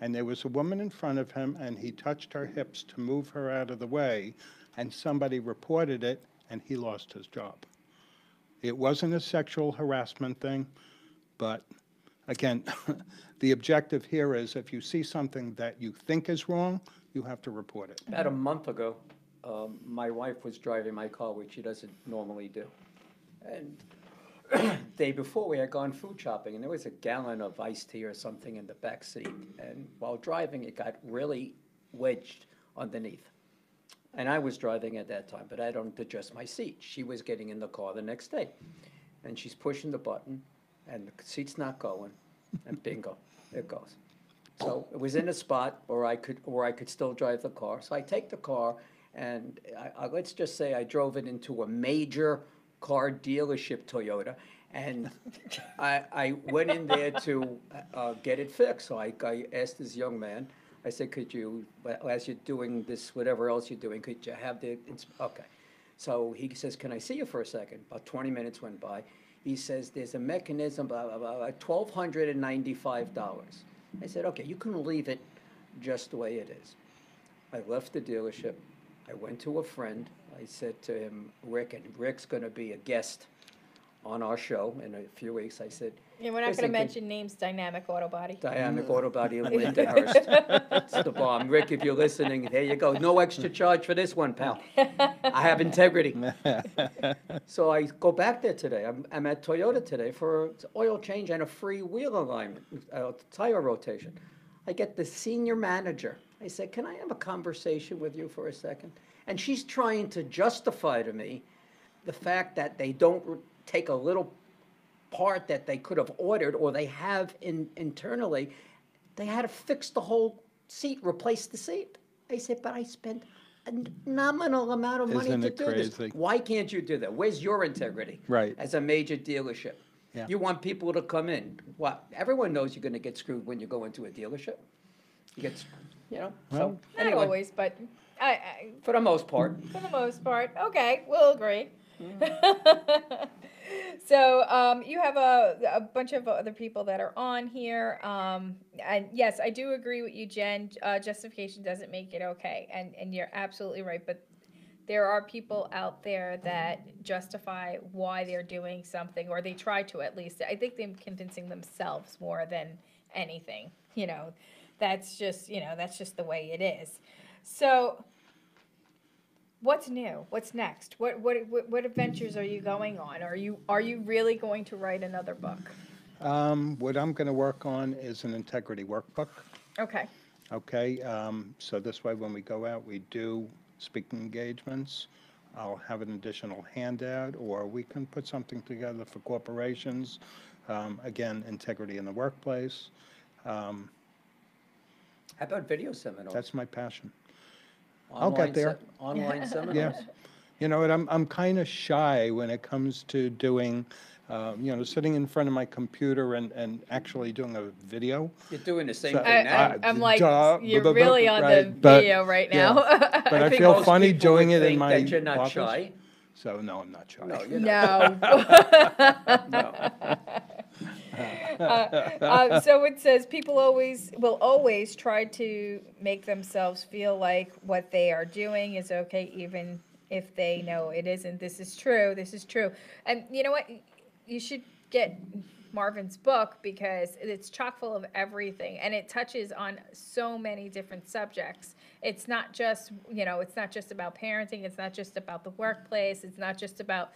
and there was a woman in front of him and he touched her hips to move her out of the way, and somebody reported it and he lost his job. It wasn't a sexual harassment thing, but again, the objective here is if you see something that you think is wrong, you have to report it. About a month ago, my wife was driving my car, which she doesn't normally do. And day before, we had gone food shopping, and there was a gallon of iced tea or something in the back seat. And while driving, it got really wedged underneath. And I was driving at that time, but I don't adjust my seat. She was getting in the car the next day, and she's pushing the button, and the seat's not going, and bingo, it goes. So it was in a spot where I could still drive the car. So I take the car, and let's just say I drove it into a major car dealership, Toyota, and I went in there to get it fixed. So I asked this young man, I said, could you, as you're doing this, whatever else you're doing, could you have the, okay. So he says, can I see you for a second? About 20 minutes went by. He says, there's a mechanism, blah, blah, blah, $1,295. I said, okay, you can leave it just the way it is. I left the dealership. I went to a friend. I said to him, Rick, and Rick's going to be a guest on our show in a few weeks. I said, Yeah, we're not listen, going to mention names, Dynamic Auto Body. Dynamic Auto Body in Lindenhurst. It's the bomb. Rick, if you're listening, there you go. No extra charge for this one, pal. I have integrity. So I go back there today. I'm at Toyota today for oil change and a free wheel alignment, tire rotation. I get the senior manager. I said, can I have a conversation with you for a second? And she's trying to justify to me the fact that they don't take a little part that they could have ordered or they have internally. They had to fix the whole seat, replace the seat. I said, but I spent a nominal amount of money Isn't to it do this. crazy? Why can't you do that? Where's your integrity? Right. As a major dealership. Yeah. You want people to come in. What? Everyone knows you're going to get screwed when you go into a dealership. You get, so Well, Not anyway, always, but for the most part. for the most part. Okay, we'll agree. So you have a bunch of other people that are on here. And yes, I do agree with you, Jen. Justification doesn't make it okay. And you're absolutely right. But there are people out there that justify why they're doing something, or they try to at least. I think they're convincing themselves more than anything. That's just, that's just the way it is. So what's new? What's next? What adventures are you going on? Are you really going to write another book? What I'm going to work on is an integrity workbook. Okay. Okay, so this way when we go out, we do speaking engagements. I'll have an additional handout, or we can put something together for corporations. Again, integrity in the workplace. How about video seminars? That's my passion. Online I'll get there. Online seminars? Yeah. You know what, I'm kind of shy when it comes to doing, sitting in front of my computer and actually doing a video. You're doing the same So- thing now. I'm like, Duh, you're really on the right, but- video right yeah. now. But I think feel most funny people doing would it in think my that you're not office. shy. So, no, I'm not shy. No, you're not. No. So it says people will always try to make themselves feel like what they are doing is okay, even if they know it isn't. This is true. This is true. And you know what? You should get Marvin's book because it's chock full of everything, and it touches on so many different subjects. It's not just, it's not just about parenting. It's not just about the workplace. It's not just about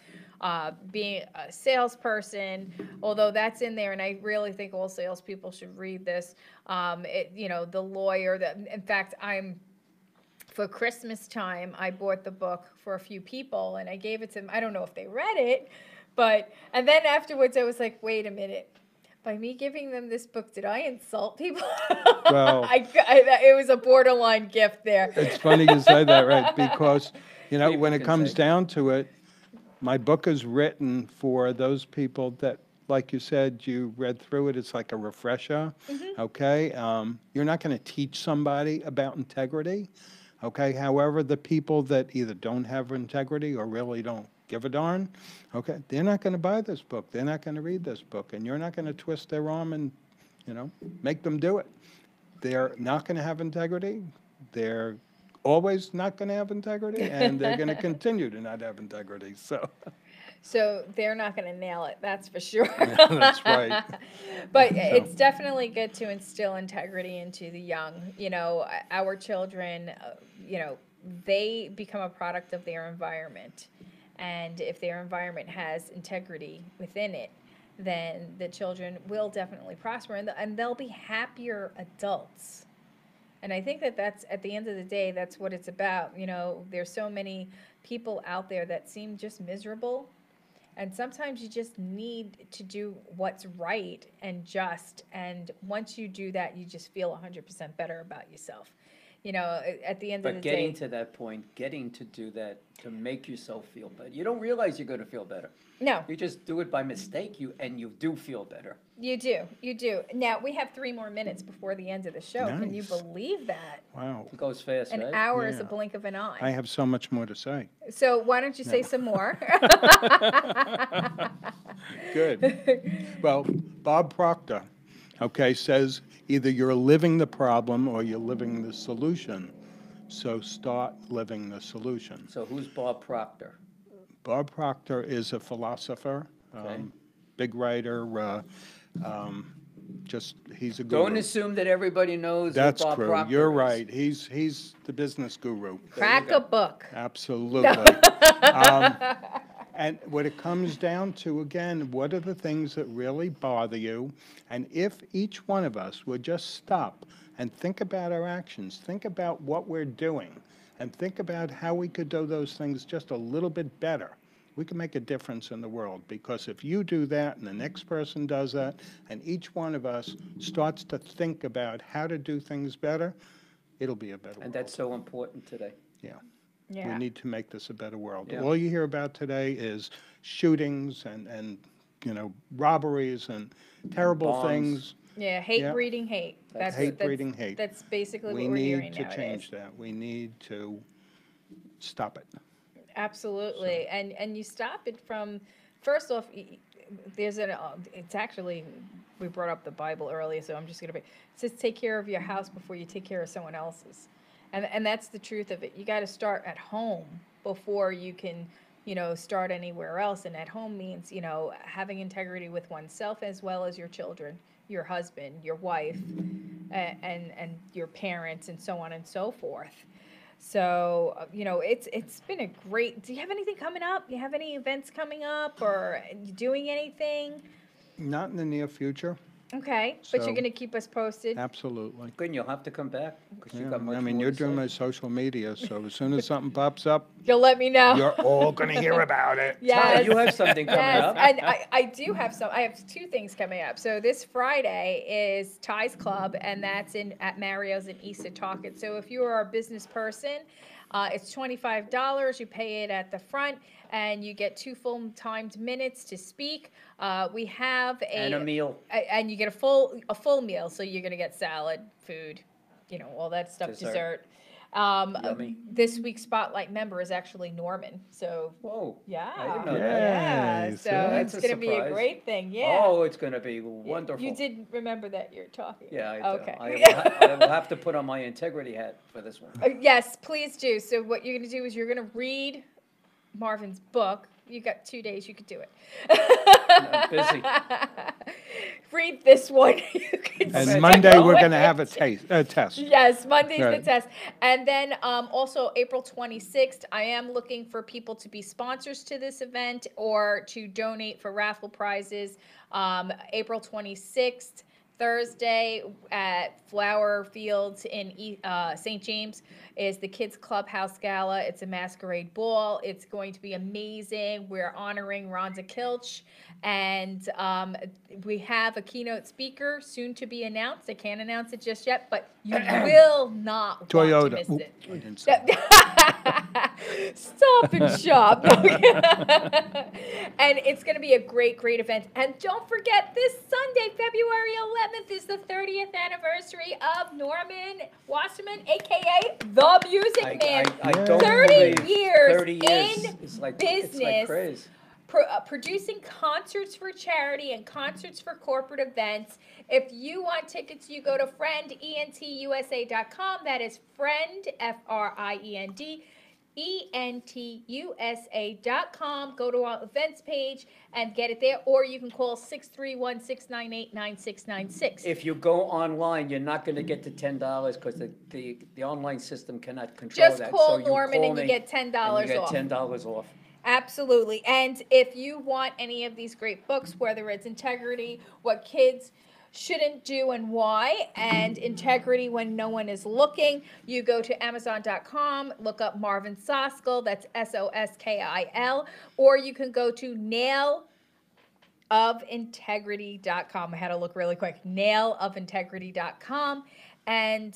being a salesperson, although that's in there, and I really think all salespeople should read this. The lawyer that, in fact, for Christmas time, I bought the book for a few people, and I gave it to them. I don't know if they read it, and then afterwards I was like, wait a minute. By me giving them this book, did I insult people? Well, it was a borderline gift there. it's funny you say that, right? Because, People when it can comes say. down to it, My book is written for those people that, like you said, you read through it, it's like a refresher, okay? You're not going to teach somebody about integrity, okay? However, the people that either don't have integrity or really don't give a darn, okay, they're not going to buy this book. They're not going to read this book, and you're not going to twist their arm and, make them do it. They're not going to have integrity. They're always not going to have integrity, and they're going to continue to not have integrity. So they're not going to nail it, that's for sure. That's right. But it's definitely good to instill integrity into the young. Our children, they become a product of their environment. And if their environment has integrity within it, then the children will definitely prosper, and they'll be happier adults. And I think that's, at the end of the day, that's what it's about. There's so many people out there that seem just miserable. And sometimes you just need to do what's right and just. And once you do that, you just feel 100% better about yourself. At the end of the But day. getting to that point, getting to do that, to make yourself feel better. You don't realize you're going to feel better. No, You just do it by mistake, and you do feel better. you do. You do. Now, we have 3 more minutes before the end of the show. Can you Nice. believe that? Wow. It goes fast, An right? hour is a Yeah. blink of an I eye. have so much more to say. So why don't you say some more? Good. Well, Bob Proctor, says either you're living the problem or you're living the solution. So start living the solution. So who's Bob Proctor? Bob Proctor is a philosopher, Okay. big writer. He's a guru. Don't assume that everybody knows That's what Bob true. Proctor You're is. right. He's the business guru. Crack a book. Absolutely. And what it comes down to, again, what are the things that really bother you? And if each one of us would just stop and think about our actions, think about what we're doing, and think about how we could do those things just a little bit better, we can make a difference in the world. Because if you do that and the next person does that, and each one of us starts to think about how to do things better, it'll be a better world. And that's so important today. Yeah. Yeah. We need to make this a better world. Yeah. All you hear about today is shootings and robberies and terrible Bombs. things. Yeah, hate Yeah. breeding hate. Hate breeding hate. That's basically We what we're hearing need to nowadays. change that. We need to stop it. Absolutely, and you stop it from, first off, there's it's actually, we brought up the Bible earlier, so I'm just gonna it says take care of your house before you take care of someone else's, and that's the truth of it. You got to start at home before you can, start anywhere else. And at home means, having integrity with oneself as well as your children, your husband, your wife, and your parents, and so on and so forth. So, it's been a great, do you have anything coming up? You have any events coming up, or you doing anything? Not in the near future. Okay, but So- you're gonna keep us posted? Absolutely. Good, and you'll have to come back, because you've got much I mean, more you're to doing say. my social media, so as soon as something pops up, You'll let me know. you're all going to hear about it. Yes. You have something coming Yes, up. and I do have I have 2 things coming up. So this Friday is Ty's Club, and that's at Mario's in East Setauket. So if you are a business person, it's $25. You pay it at the front, and you get 2 full-timed minutes to speak. We have And a meal. and you get a full meal. So you're gonna get salad, food, all that stuff, Dessert. dessert. This week's spotlight member is actually Norman. So Whoa. yeah, I didn't know that. yeah. Yes, So yeah. it's That's a gonna be a surprise. great thing. Yeah. Oh, it's going to be wonderful. You did remember that you're talking. Yeah, I do. Okay. I will have to put on my integrity hat for this one. Yes, please do. So what you're gonna do is you're gonna read Marvin's book. You got 2 days. You could do it. I'm busy. Read this one. You can And stick Monday, we're with going to have it. a test. Yes, Monday's the Right. test. And then also April 26th, I am looking for people to be sponsors to this event or to donate for raffle prizes. April 26th, Thursday at Flower Fields in St. James is the Kids Clubhouse Gala. It's a masquerade ball. It's going to be amazing. We're honoring Rhonda Kilch, and we have a keynote speaker soon to be announced. I can't announce it just yet, but you will not want to Toyota. miss Oop, it. I didn't say that. Stop and shop. And it's going to be a great, great event. And don't forget, this Sunday, February 11th, is the 30th anniversary of Norman Wasserman, a.k.a. the Music Man. I don't 30 believe years 30 years. in It's like business. crazy. Producing concerts for charity and concerts for corporate events. If you want tickets, you go to friendentusa.com. That is friend, FRIEND, ENTUSA.com. Go to our events page and get it there, or you can call 631-698-9696. If you go online, you're not going to get to $10 because the online system cannot control Just that. call So you Norman call and you me get $10 and you off. get $10 off. Absolutely. And if you want any of these great books, whether it's Integrity, What Kids Shouldn't Do and Why, and Integrity When No One Is Looking, you go to Amazon.com, look up Marvin Siskol, that's Soskil, or you can go to nailofintegrity.com. I had to look really quick. Nailofintegrity.com. And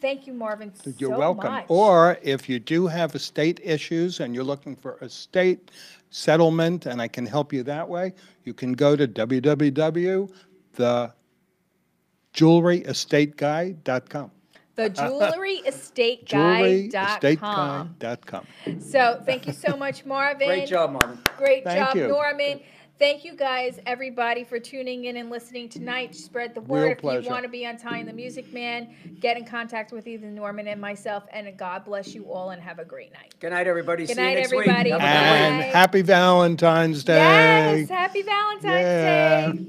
thank you, Marvin, You're so welcome. much. Or if you do have estate issues and you're looking for estate settlement, and I can help you that way, you can go to www.thejewelryestateguy.com. TheJewelryEstateGuy.com. Jewelryestateguy.com. So thank you so much, Marvin. Great job, Marvin. Great Thank job, you. Norman. Thank you guys, everybody, for tuning in and listening tonight. Spread the word. Real If pleasure. you want to be on Tai and the Music Man, get in contact with either Norman and myself. And God bless you all and have a great night. Good night, everybody. Good See you night, next everybody. week. Have a good Bye. week. And happy Valentine's Day. Yes, happy Valentine's Yeah. Day.